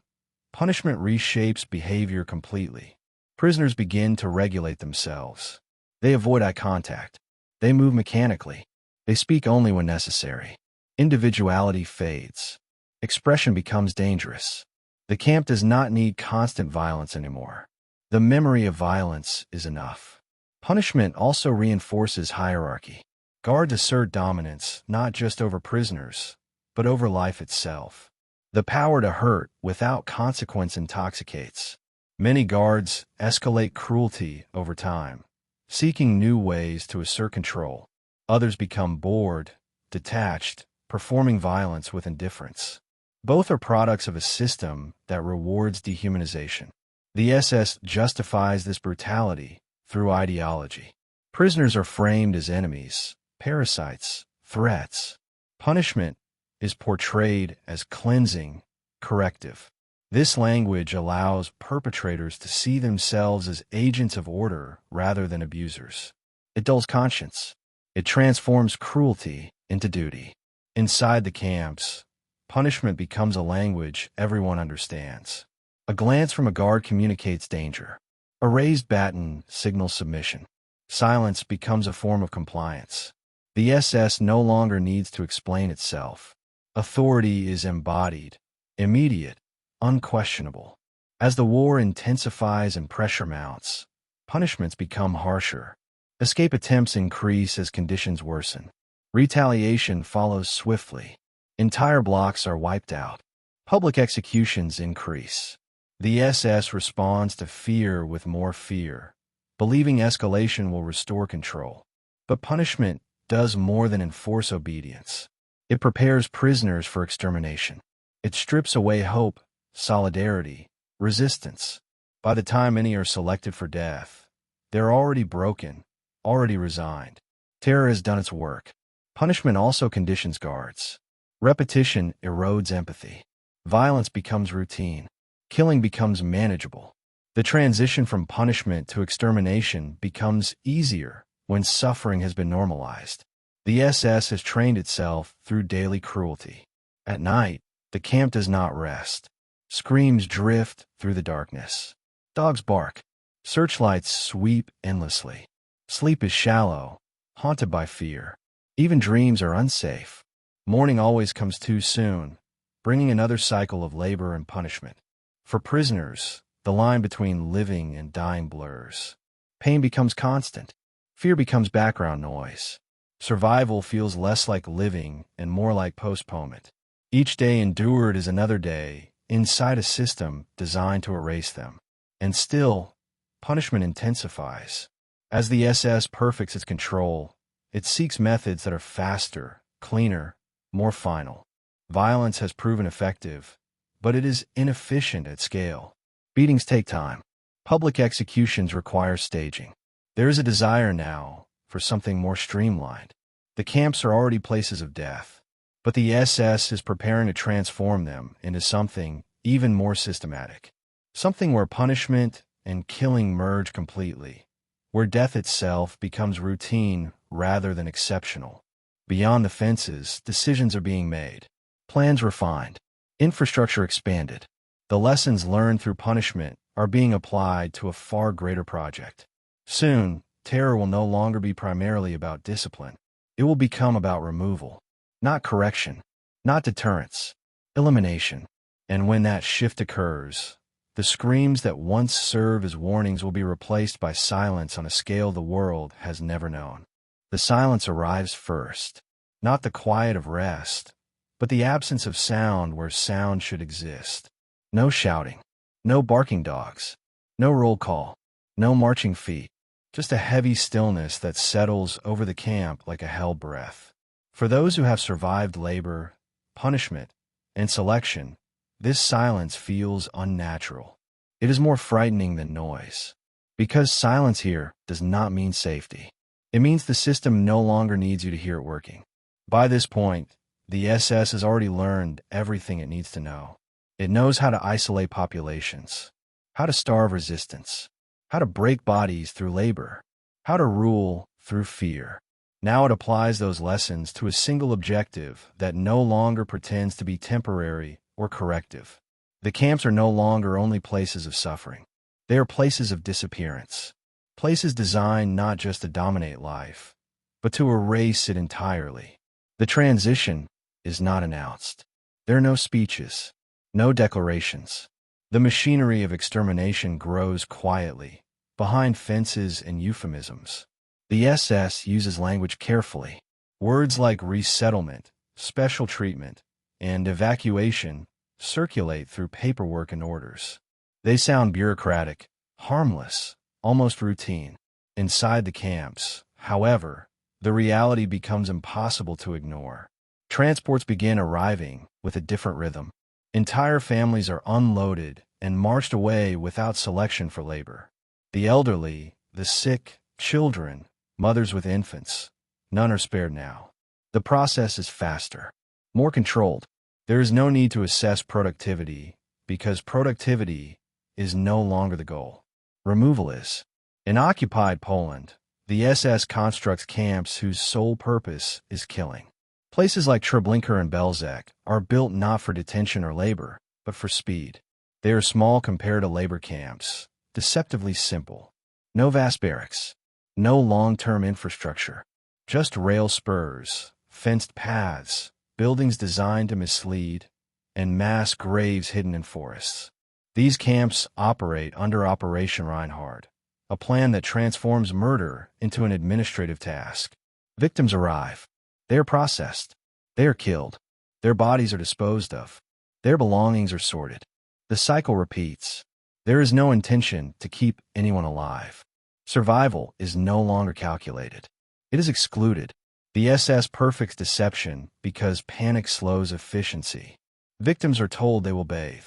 punishment reshapes behavior completely. Prisoners begin to regulate themselves. They avoid eye contact. They move mechanically. They speak only when necessary. Individuality fades. Expression becomes dangerous. The camp does not need constant violence anymore. The memory of violence is enough. Punishment also reinforces hierarchy. Guards assert dominance not just over prisoners, but over life itself. The power to hurt without consequence intoxicates. Many guards escalate cruelty over time, seeking new ways to assert control. Others become bored, detached, performing violence with indifference. Both are products of a system that rewards dehumanization. The SS justifies this brutality through ideology. Prisoners are framed as enemies, parasites, threats. Punishment is portrayed as cleansing, corrective. This language allows perpetrators to see themselves as agents of order rather than abusers. It dulls conscience. It transforms cruelty into duty. Inside the camps, punishment becomes a language everyone understands. A glance from a guard communicates danger. A raised baton signals submission. Silence becomes a form of compliance. The SS no longer needs to explain itself. Authority is embodied, immediate, unquestionable. As the war intensifies and pressure mounts, punishments become harsher. Escape attempts increase as conditions worsen. Retaliation follows swiftly. Entire blocks are wiped out. Public executions increase. The SS responds to fear with more fear, believing escalation will restore control. But punishment does more than enforce obedience. It prepares prisoners for extermination. It strips away hope, solidarity, resistance. By the time many are selected for death, they're already broken, already resigned. Terror has done its work. Punishment also conditions guards. Repetition erodes empathy. Violence becomes routine. Killing becomes manageable. The transition from punishment to extermination becomes easier when suffering has been normalized. The SS has trained itself through daily cruelty. At night, the camp does not rest. Screams drift through the darkness. Dogs bark. Searchlights sweep endlessly. Sleep is shallow, haunted by fear. Even dreams are unsafe. Morning always comes too soon, bringing another cycle of labor and punishment. For prisoners, the line between living and dying blurs. Pain becomes constant. Fear becomes background noise. Survival feels less like living and more like postponement. Each day endured is another day inside a system designed to erase them. And still, punishment intensifies. As the SS perfects its control, it seeks methods that are faster, cleaner, more final. Violence has proven effective, but it is inefficient at scale. Beatings take time. Public executions require staging. There is a desire now for something more streamlined. The camps are already places of death, but the SS is preparing to transform them into something even more systematic. Something where punishment and killing merge completely, where death itself becomes routine rather than exceptional. Beyond the fences, decisions are being made. Plans refined. Infrastructure expanded. The lessons learned through punishment are being applied to a far greater project. Soon, terror will no longer be primarily about discipline. It will become about removal. Not correction. Not deterrence. Elimination. And when that shift occurs, the screams that once served as warnings will be replaced by silence on a scale the world has never known. The silence arrives first. Not the quiet of rest, but the absence of sound where sound should exist. No shouting. No barking dogs. No roll call. No marching feet. Just a heavy stillness that settles over the camp like a hell breath. For those who have survived labor, punishment, and selection, this silence feels unnatural. It is more frightening than noise. Because silence here does not mean safety. It means the system no longer needs you to hear it working. By this point, the SS has already learned everything it needs to know. It knows how to isolate populations, how to starve resistance, how to break bodies through labor, how to rule through fear. Now it applies those lessons to a single objective that no longer pretends to be temporary or corrective. The camps are no longer only places of suffering. They are places of disappearance, places designed not just to dominate life, but to erase it entirely. The transition is not announced. There are no speeches, no declarations. The machinery of extermination grows quietly, behind fences and euphemisms. The SS uses language carefully. Words like resettlement, special treatment, and evacuation circulate through paperwork and orders. They sound bureaucratic, harmless, almost routine. Inside the camps, however, the reality becomes impossible to ignore. Transports begin arriving with a different rhythm. Entire families are unloaded and marched away without selection for labor. The elderly, the sick, children, mothers with infants, none are spared now. The process is faster, more controlled. There is no need to assess productivity because productivity is no longer the goal. Removal is. In occupied Poland, the SS constructs camps whose sole purpose is killing. Places like Treblinka and Belzec are built not for detention or labor, but for speed. They are small compared to labor camps, deceptively simple. No vast barracks, no long-term infrastructure, just rail spurs, fenced paths, buildings designed to mislead, and mass graves hidden in forests. These camps operate under Operation Reinhard, a plan that transforms murder into an administrative task. Victims arrive. They are processed. They are killed. Their bodies are disposed of. Their belongings are sorted. The cycle repeats. There is no intention to keep anyone alive. Survival is no longer calculated. It is excluded. The SS perfects deception because panic slows efficiency. Victims are told they will bathe,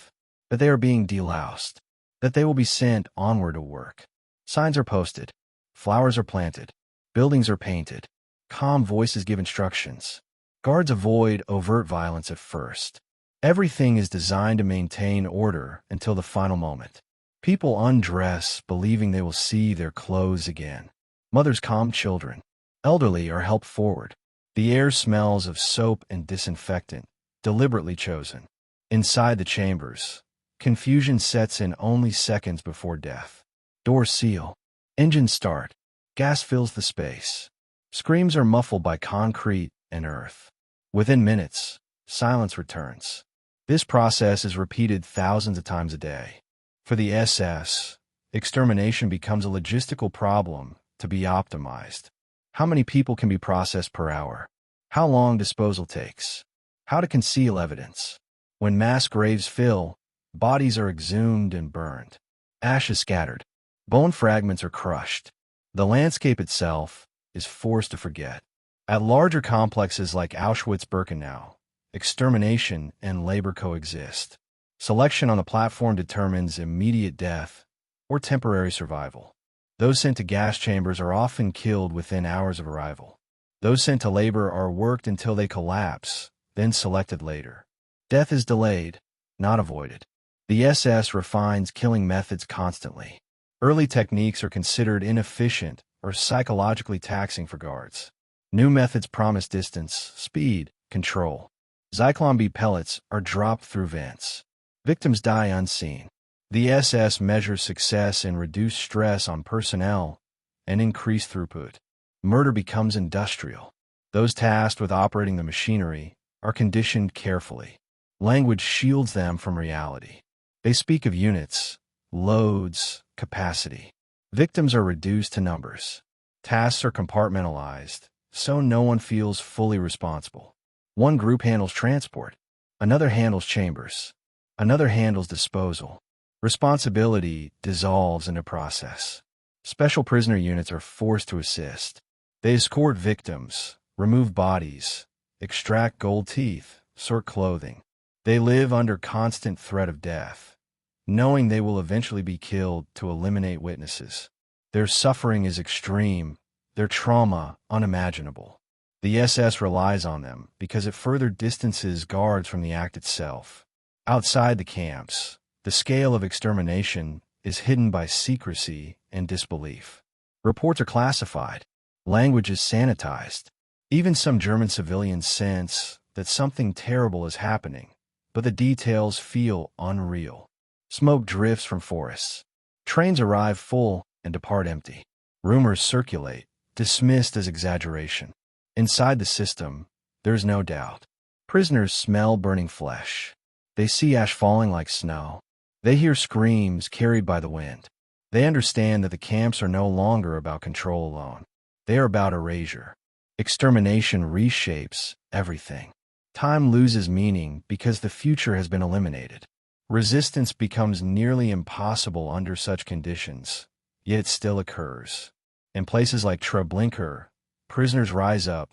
that they are being deloused, that they will be sent onward to work. Signs are posted. Flowers are planted. Buildings are painted. Calm voices give instructions. Guards avoid overt violence at first. Everything is designed to maintain order until the final moment. People undress, believing they will see their clothes again. Mothers calm children. Elderly are helped forward. The air smells of soap and disinfectant, deliberately chosen. Inside the chambers, confusion sets in only seconds before death. Doors seal. Engines start. Gas fills the space. Screams are muffled by concrete and earth. Within minutes, silence returns. This process is repeated thousands of times a day. For the SS, extermination becomes a logistical problem to be optimized. How many people can be processed per hour? How long disposal takes? How to conceal evidence? When mass graves fill, bodies are exhumed and burned. Ashes scattered. Bone fragments are crushed. The landscape itself is forced to forget. At larger complexes like Auschwitz-Birkenau, extermination and labor coexist. Selection on the platform determines immediate death or temporary survival. Those sent to gas chambers are often killed within hours of arrival. Those sent to labor are worked until they collapse, then selected later. Death is delayed, not avoided. The SS refines killing methods constantly. Early techniques are considered inefficient or psychologically taxing for guards. New methods promise distance, speed, control. Zyklon B pellets are dropped through vents. Victims die unseen. The SS measures success in reduced stress on personnel and increased throughput. Murder becomes industrial. Those tasked with operating the machinery are conditioned carefully. Language shields them from reality. They speak of units, loads, capacity. Victims are reduced to numbers. Tasks are compartmentalized, so no one feels fully responsible. One group handles transport. Another handles chambers. Another handles disposal. Responsibility dissolves in a process. Special prisoner units are forced to assist. They escort victims, remove bodies, extract gold teeth, sort clothing. They live under constant threat of death, knowing they will eventually be killed to eliminate witnesses. Their suffering is extreme, their trauma unimaginable. The SS relies on them because it further distances guards from the act itself. Outside the camps, the scale of extermination is hidden by secrecy and disbelief. Reports are classified. Language is sanitized. Even some German civilians sense that something terrible is happening, but the details feel unreal. Smoke drifts from forests. Trains arrive full and depart empty. Rumors circulate, dismissed as exaggeration. Inside the system, there's no doubt. Prisoners smell burning flesh. They see ash falling like snow. They hear screams carried by the wind. They understand that the camps are no longer about control alone. They are about erasure. Extermination reshapes everything. Time loses meaning because the future has been eliminated. Resistance becomes nearly impossible under such conditions, yet it still occurs. In places like Treblinka, prisoners rise up,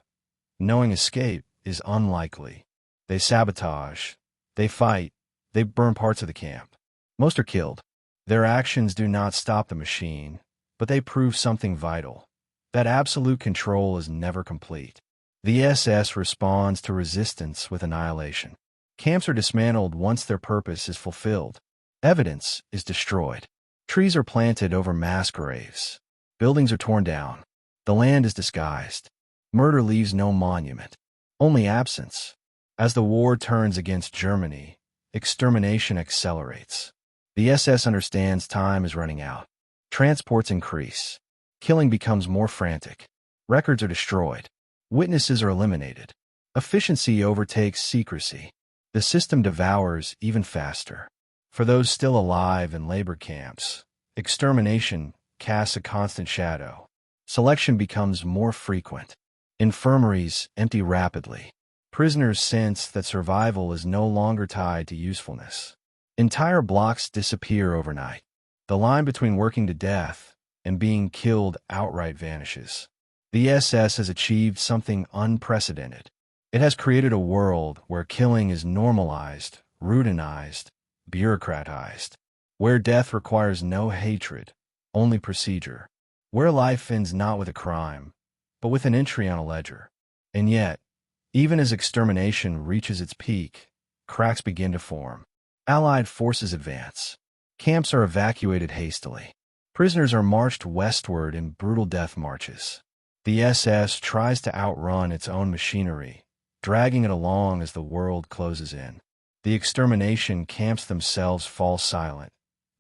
knowing escape is unlikely. They sabotage, they fight, they burn parts of the camp. Most are killed. Their actions do not stop the machine, but they prove something vital. That absolute control is never complete. The SS responds to resistance with annihilation. Camps are dismantled once their purpose is fulfilled. Evidence is destroyed. Trees are planted over mass graves. Buildings are torn down. The land is disguised. Murder leaves no monument, only absence. As the war turns against Germany, extermination accelerates. The SS understands time is running out. Transports increase. Killing becomes more frantic. Records are destroyed. Witnesses are eliminated. Efficiency overtakes secrecy. The system devours even faster. For those still alive in labor camps, extermination casts a constant shadow. Selection becomes more frequent. Infirmaries empty rapidly. Prisoners sense that survival is no longer tied to usefulness. Entire blocks disappear overnight. The line between working to death and being killed outright vanishes. The SS has achieved something unprecedented. It has created a world where killing is normalized, routinized, bureaucratized, where death requires no hatred, only procedure, where life ends not with a crime, but with an entry on a ledger. And yet, even as extermination reaches its peak, cracks begin to form. Allied forces advance. Camps are evacuated hastily. Prisoners are marched westward in brutal death marches. The SS tries to outrun its own machinery, dragging it along as the world closes in. The extermination camps themselves fall silent,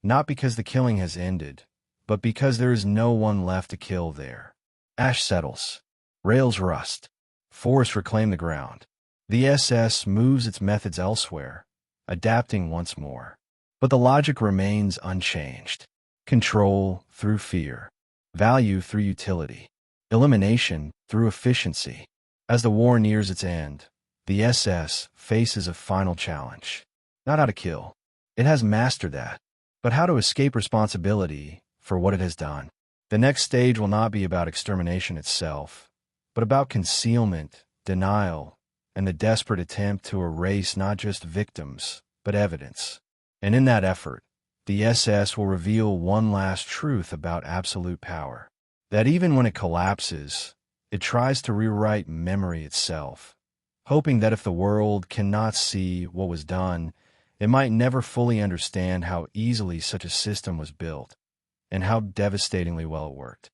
not because the killing has ended, but because there is no one left to kill there. Ash settles. Rails rust. Forests reclaim the ground. The SS moves its methods elsewhere, adapting once more. But the logic remains unchanged. Control through fear. Value through utility. Elimination through efficiency. As the war nears its end, the SS faces a final challenge. Not how to kill. It has mastered that. But how to escape responsibility for what it has done. The next stage will not be about extermination itself, but about concealment, denial, and the desperate attempt to erase not just victims, but evidence. And in that effort, the SS will reveal one last truth about absolute power. That even when it collapses, it tries to rewrite memory itself, hoping that if the world cannot see what was done, it might never fully understand how easily such a system was built, and how devastatingly well it worked.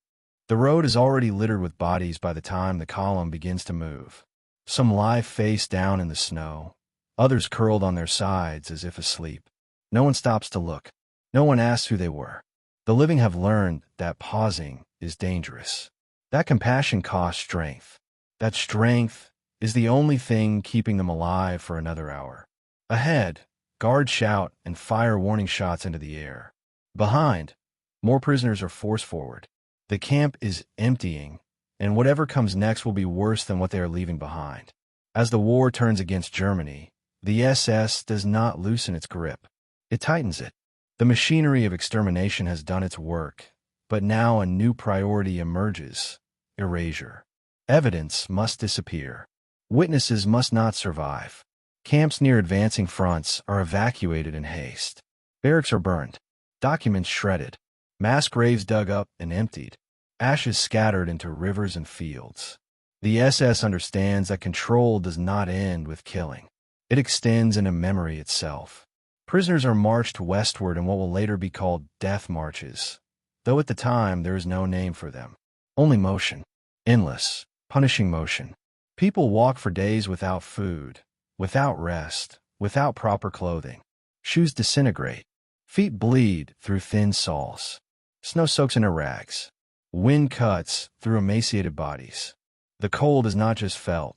The road is already littered with bodies by the time the column begins to move. Some lie face down in the snow, others curled on their sides as if asleep. No one stops to look. No one asks who they were. The living have learned that pausing is dangerous. That compassion costs strength. That strength is the only thing keeping them alive for another hour. Ahead, guards shout and fire warning shots into the air. Behind, more prisoners are forced forward. The camp is emptying, and whatever comes next will be worse than what they are leaving behind. As the war turns against Germany, the SS does not loosen its grip. It tightens it. The machinery of extermination has done its work, but now a new priority emerges: erasure. Evidence must disappear. Witnesses must not survive. Camps near advancing fronts are evacuated in haste. Barracks are burned. Documents shredded. Mass graves dug up and emptied. Ashes scattered into rivers and fields. The SS understands that control does not end with killing. It extends into memory itself. Prisoners are marched westward in what will later be called death marches, though at the time there is no name for them. Only motion. Endless, punishing motion. People walk for days without food, without rest, without proper clothing. Shoes disintegrate. Feet bleed through thin soles. Snow soaks into rags. Wind cuts through emaciated bodies. The cold is not just felt.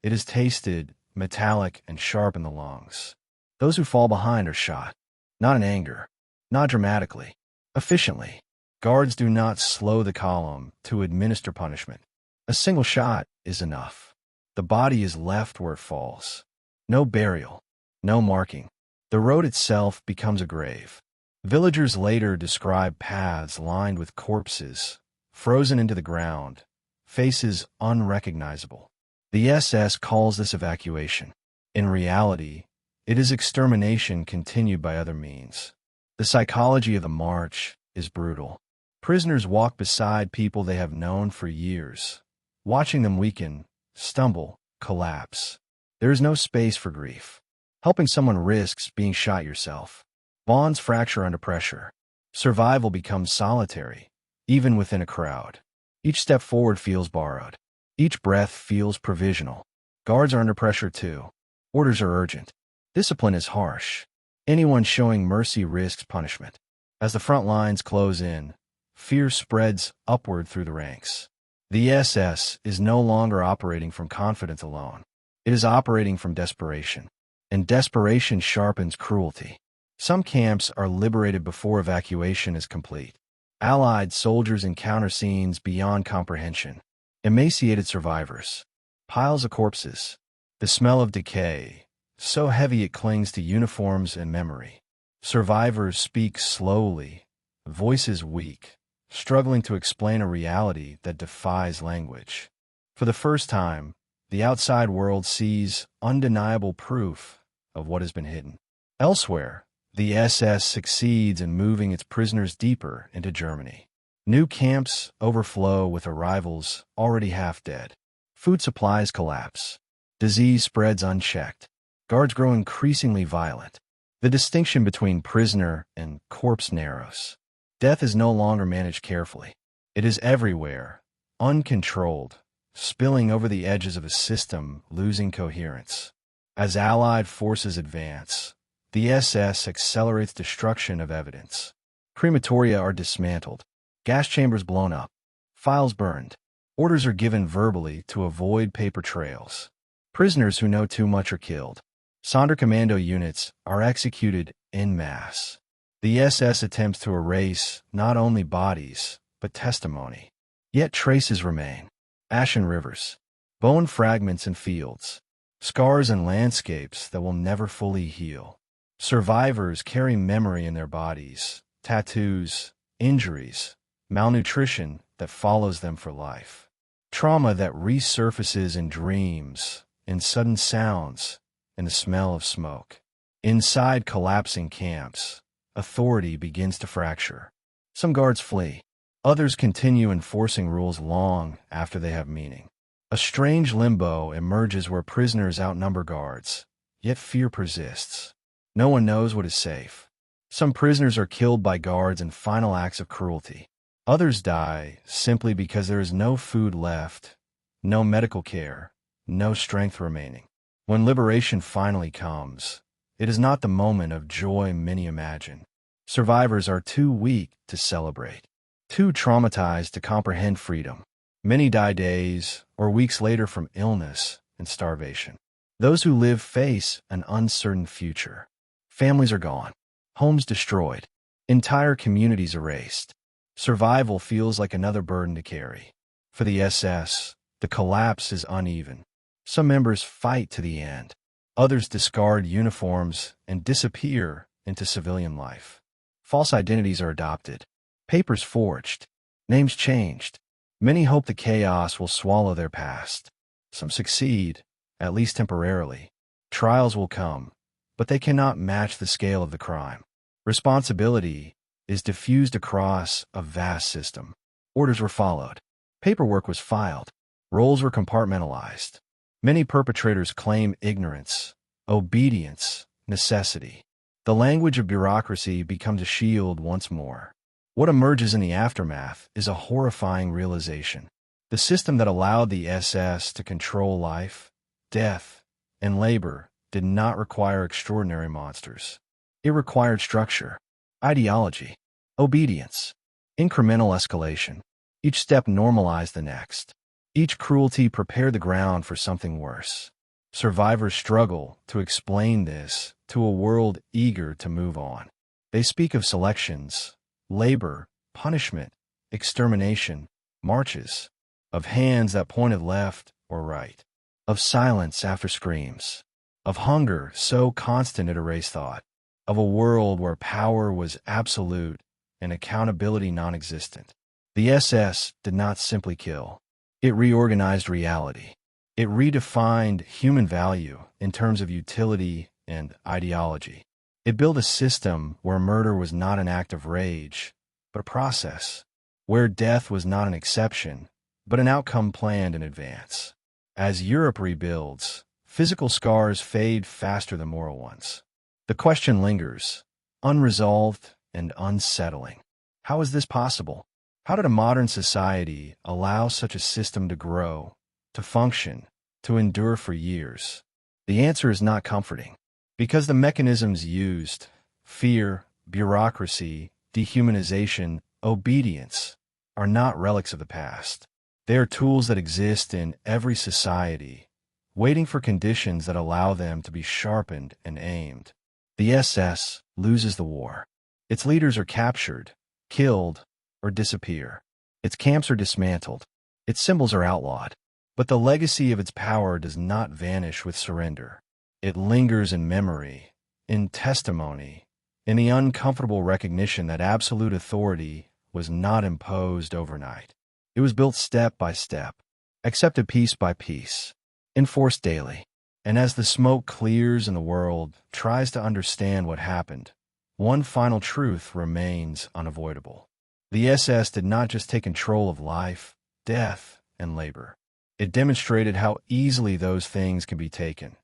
It is tasted, metallic and sharp in the lungs. Those who fall behind are shot, not in anger, not dramatically, efficiently. Guards do not slow the column to administer punishment. A single shot is enough. The body is left where it falls. No burial, no marking. The road itself becomes a grave. Villagers later describe paths lined with corpses, frozen into the ground, faces unrecognizable. The SS calls this evacuation. In reality, it is extermination continued by other means. The psychology of the march is brutal. Prisoners walk beside people they have known for years, watching them weaken, stumble, collapse. There is no space for grief. Helping someone risks being shot yourself. Bonds fracture under pressure. Survival becomes solitary, even within a crowd. Each step forward feels borrowed. Each breath feels provisional. Guards are under pressure too. Orders are urgent. Discipline is harsh. Anyone showing mercy risks punishment. As the front lines close in, fear spreads upward through the ranks. The SS is no longer operating from confidence alone. It is operating from desperation. And desperation sharpens cruelty. Some camps are liberated before evacuation is complete. Allied soldiers encounter scenes beyond comprehension. Emaciated survivors. Piles of corpses. The smell of decay, so heavy it clings to uniforms and memory. Survivors speak slowly, voices weak, struggling to explain a reality that defies language. For the first time, the outside world sees undeniable proof of what has been hidden. Elsewhere, the SS succeeds in moving its prisoners deeper into Germany. New camps overflow with arrivals already half dead. Food supplies collapse. Disease spreads unchecked. Guards grow increasingly violent. The distinction between prisoner and corpse narrows. Death is no longer managed carefully. It is everywhere, uncontrolled, spilling over the edges of a system losing coherence. As Allied forces advance, the SS accelerates destruction of evidence. Crematoria are dismantled, gas chambers blown up, files burned. Orders are given verbally to avoid paper trails. Prisoners who know too much are killed. Sonderkommando units are executed en masse. The SS attempts to erase not only bodies, but testimony. Yet traces remain. Ashen rivers, bone fragments in fields, scars and landscapes that will never fully heal. Survivors carry memory in their bodies, tattoos, injuries, malnutrition that follows them for life. Trauma that resurfaces in dreams, in sudden sounds, in the smell of smoke. Inside collapsing camps, authority begins to fracture. Some guards flee. Others continue enforcing rules long after they have meaning. A strange limbo emerges where prisoners outnumber guards, yet fear persists. No one knows what is safe. Some prisoners are killed by guards in final acts of cruelty. Others die simply because there is no food left, no medical care, no strength remaining. When liberation finally comes, it is not the moment of joy many imagine. Survivors are too weak to celebrate, too traumatized to comprehend freedom. Many die days or weeks later from illness and starvation. Those who live face an uncertain future. Families are gone, homes destroyed, entire communities erased. Survival feels like another burden to carry. For the SS, the collapse is uneven. Some members fight to the end. Others discard uniforms and disappear into civilian life. False identities are adopted. Papers forged. Names changed. Many hope the chaos will swallow their past. Some succeed, at least temporarily. Trials will come, but they cannot match the scale of the crime. Responsibility is diffused across a vast system. Orders were followed. Paperwork was filed. Roles were compartmentalized. Many perpetrators claim ignorance, obedience, necessity. The language of bureaucracy becomes a shield once more. What emerges in the aftermath is a horrifying realization. The system that allowed the SS to control life, death, and labor did not require extraordinary monsters. It required structure, ideology, obedience, incremental escalation. Each step normalized the next. Each cruelty prepared the ground for something worse. Survivors struggle to explain this to a world eager to move on. They speak of selections, labor, punishment, extermination, marches, of hands that pointed left or right, of silence after screams, of hunger so constant it erased thought, of a world where power was absolute and accountability non-existent. The SS did not simply kill. It reorganized reality. It redefined human value in terms of utility and ideology. It built a system where murder was not an act of rage, but a process, where death was not an exception, but an outcome planned in advance. As Europe rebuilds, physical scars fade faster than moral ones. The question lingers, unresolved and unsettling. How is this possible? How did a modern society allow such a system to grow, to function, to endure for years? The answer is not comforting, because the mechanisms used, fear, bureaucracy, dehumanization, obedience, are not relics of the past. They are tools that exist in every society, waiting for conditions that allow them to be sharpened and aimed. The SS loses the war. Its leaders are captured, killed, or disappear. Its camps are dismantled. Its symbols are outlawed. But the legacy of its power does not vanish with surrender. It lingers in memory, in testimony, in the uncomfortable recognition that absolute authority was not imposed overnight. It was built step by step, accepted piece by piece, enforced daily. And as the smoke clears and the world tries to understand what happened, one final truth remains unavoidable. The SS did not just take control of life, death, and labor. It demonstrated how easily those things can be taken.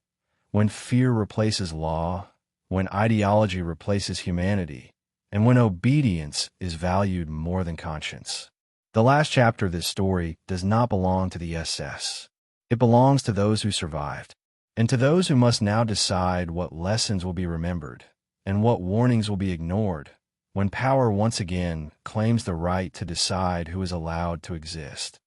When fear replaces law, when ideology replaces humanity, and when obedience is valued more than conscience. The last chapter of this story does not belong to the SS. It belongs to those who survived, and to those who must now decide what lessons will be remembered and what warnings will be ignored when power once again claims the right to decide who is allowed to exist.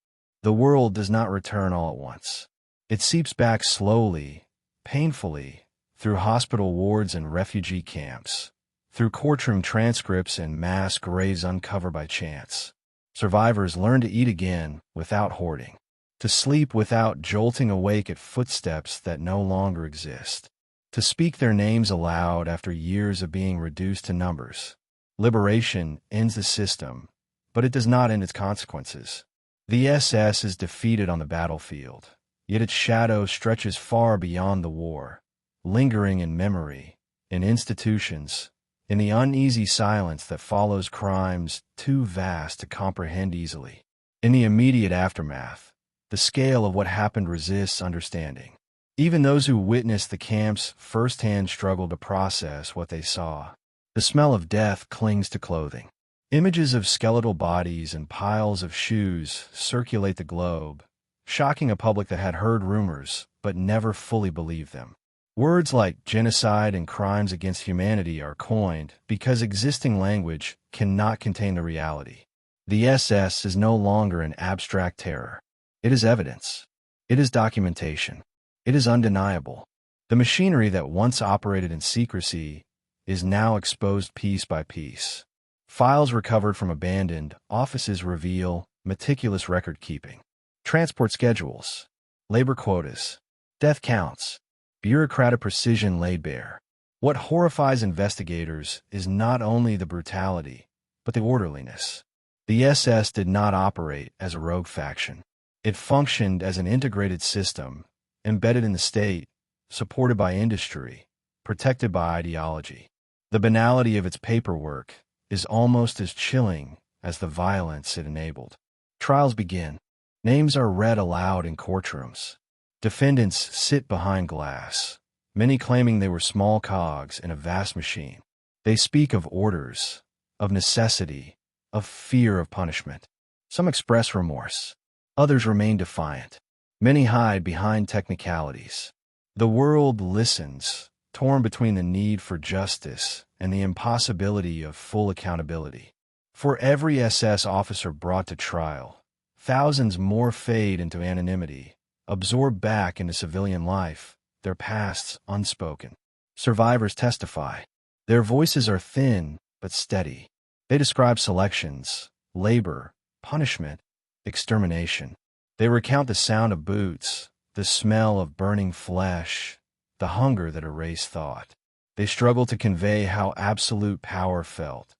The world does not return all at once. It seeps back slowly, painfully, through hospital wards and refugee camps, through courtroom transcripts and mass graves uncovered by chance. Survivors learn to eat again without hoarding, to sleep without jolting awake at footsteps that no longer exist, to speak their names aloud after years of being reduced to numbers. Liberation ends the system, but it does not end its consequences. The SS is defeated on the battlefield, yet its shadow stretches far beyond the war, lingering in memory, in institutions, in the uneasy silence that follows crimes too vast to comprehend easily. In the immediate aftermath, the scale of what happened resists understanding. Even those who witnessed the camps firsthand struggle to process what they saw. The smell of death clings to clothing. Images of skeletal bodies and piles of shoes circulate the globe, shocking a public that had heard rumors but never fully believed them. Words like genocide and crimes against humanity are coined because existing language cannot contain the reality. The SS is no longer an abstract terror. It is evidence. It is documentation. It is undeniable. The machinery that once operated in secrecy is now exposed piece by piece. Files recovered from abandoned offices reveal meticulous record-keeping. Transport schedules, labor quotas, death counts, bureaucratic precision laid bare. What horrifies investigators is not only the brutality, but the orderliness. The SS did not operate as a rogue faction. It functioned as an integrated system, embedded in the state, supported by industry, protected by ideology. The banality of its paperwork is almost as chilling as the violence it enabled. Trials begin. Names are read aloud in courtrooms. Defendants sit behind glass, many claiming they were small cogs in a vast machine. They speak of orders, of necessity, of fear of punishment. Some express remorse. Others remain defiant. Many hide behind technicalities. The world listens, torn between the need for justice and the impossibility of full accountability. For every SS officer brought to trial, thousands more fade into anonymity, absorbed back into civilian life, their pasts unspoken. Survivors testify. Their voices are thin but steady. They describe selections, labor, punishment, extermination. They recount the sound of boots, the smell of burning flesh, the hunger that erased thought. They struggle to convey how absolute power felt,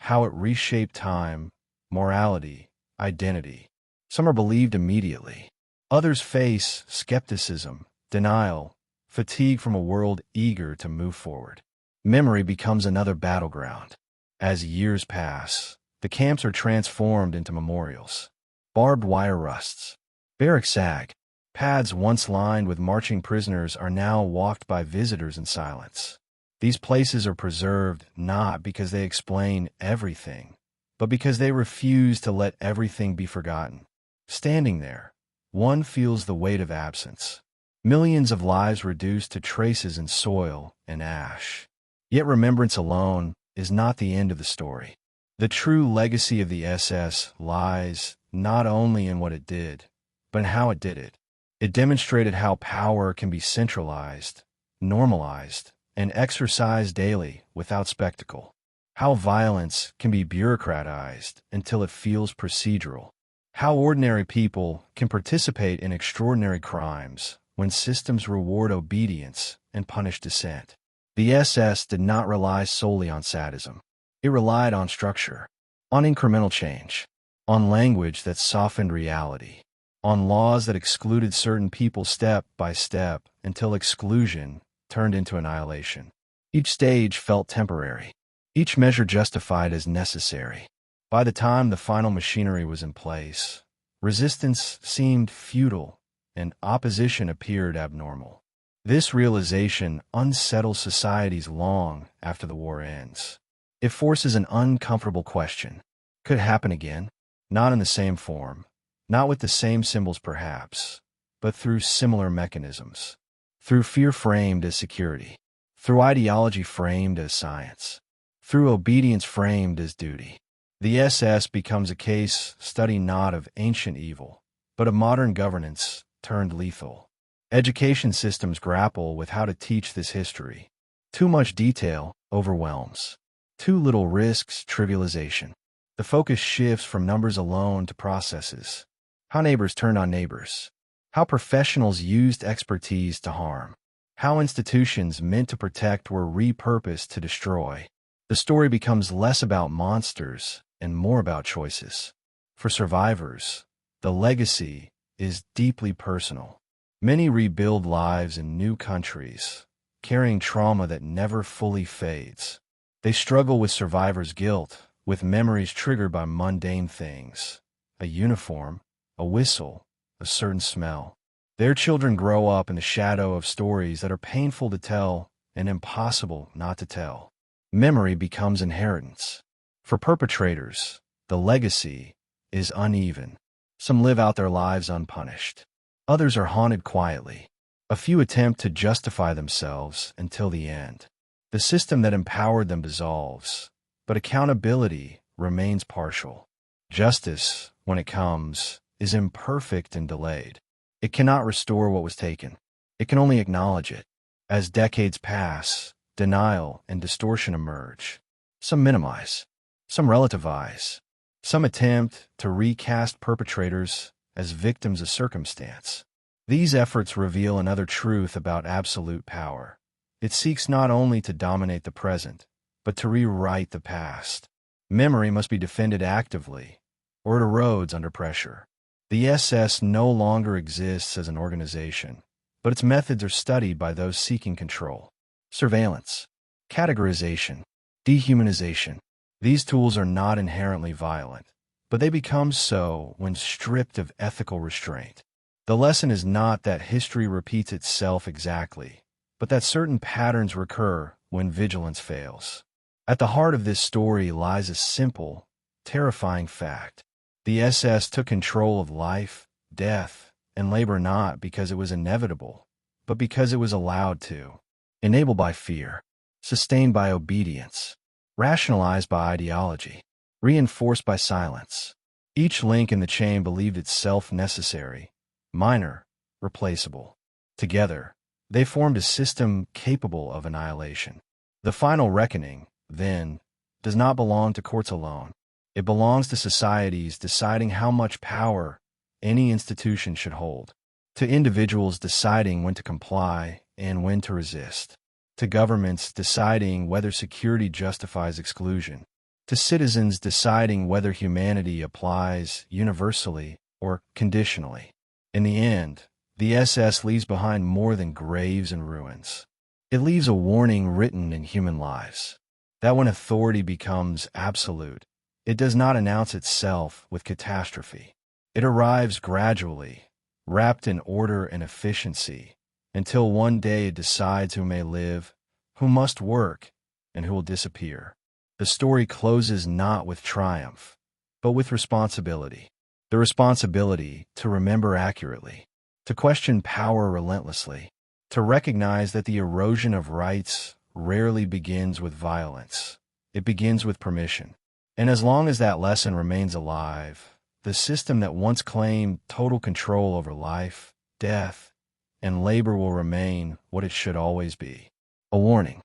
how it reshaped time, morality, identity. Some are believed immediately. Others face skepticism, denial, fatigue from a world eager to move forward. Memory becomes another battleground. As years pass, the camps are transformed into memorials. Barbed wire rusts. Barrack sag. Paths once lined with marching prisoners are now walked by visitors in silence. These places are preserved not because they explain everything, but because they refuse to let everything be forgotten. Standing there, one feels the weight of absence. Millions of lives reduced to traces in soil and ash. Yet remembrance alone is not the end of the story. The true legacy of the SS lies not only in what it did, but in how it did it. It demonstrated how power can be centralized, normalized, and exercised daily without spectacle. How violence can be bureaucratized until it feels procedural. How ordinary people can participate in extraordinary crimes when systems reward obedience and punish dissent. The SS did not rely solely on sadism. It relied on structure, on incremental change, on language that softened reality, on laws that excluded certain people step by step until exclusion turned into annihilation. Each stage felt temporary, each measure justified as necessary. By the time the final machinery was in place, resistance seemed futile and opposition appeared abnormal. This realization unsettles societies long after the war ends. It forces an uncomfortable question. Could it happen again? Not in the same form, not with the same symbols perhaps, but through similar mechanisms. Through fear framed as security, through ideology framed as science, through obedience framed as duty. The SS becomes a case study not of ancient evil, but of modern governance turned lethal. Education systems grapple with how to teach this history. Too much detail overwhelms. Too little risks trivialization. The focus shifts from numbers alone to processes. How neighbors turned on neighbors. How professionals used expertise to harm. How institutions meant to protect were repurposed to destroy. The story becomes less about monsters and more about choices. For survivors, the legacy is deeply personal. Many rebuild lives in new countries, carrying trauma that never fully fades. They struggle with survivors' guilt, with memories triggered by mundane things. A uniform, a whistle, a certain smell. Their children grow up in the shadow of stories that are painful to tell and impossible not to tell. Memory becomes inheritance. For perpetrators, the legacy is uneven. Some live out their lives unpunished. Others are haunted quietly. A few attempt to justify themselves until the end. The system that empowered them dissolves, but accountability remains partial. Justice, when it comes, is imperfect and delayed. It cannot restore what was taken. It can only acknowledge it. As decades pass, denial and distortion emerge. Some minimize, some relativize, some attempt to recast perpetrators as victims of circumstance. These efforts reveal another truth about absolute power. It seeks not only to dominate the present, but to rewrite the past. Memory must be defended actively, or it erodes under pressure. The SS no longer exists as an organization, but its methods are studied by those seeking control. Surveillance, categorization, dehumanization. These tools are not inherently violent, but they become so when stripped of ethical restraint. The lesson is not that history repeats itself exactly, but that certain patterns recur when vigilance fails. At the heart of this story lies a simple, terrifying fact. The SS took control of life, death, and labor not because it was inevitable, but because it was allowed to. Enabled by fear, sustained by obedience, rationalized by ideology, reinforced by silence. Each link in the chain believed itself necessary, minor, replaceable. Together, They formed a system capable of annihilation. The final reckoning, then, does not belong to courts alone. It belongs to societies deciding how much power any institution should hold, to individuals deciding when to comply and when to resist, to governments deciding whether security justifies exclusion, to citizens deciding whether humanity applies universally or conditionally. In the end, the SS leaves behind more than graves and ruins. It leaves a warning written in human lives, that when authority becomes absolute, it does not announce itself with catastrophe. It arrives gradually, wrapped in order and efficiency, until one day it decides who may live, who must work, and who will disappear. The story closes not with triumph, but with responsibility. The responsibility to remember accurately, to question power relentlessly, to recognize that the erosion of rights rarely begins with violence. It begins with permission. And as long as that lesson remains alive, the system that once claimed total control over life, death, and labor will remain what it should always be: a warning.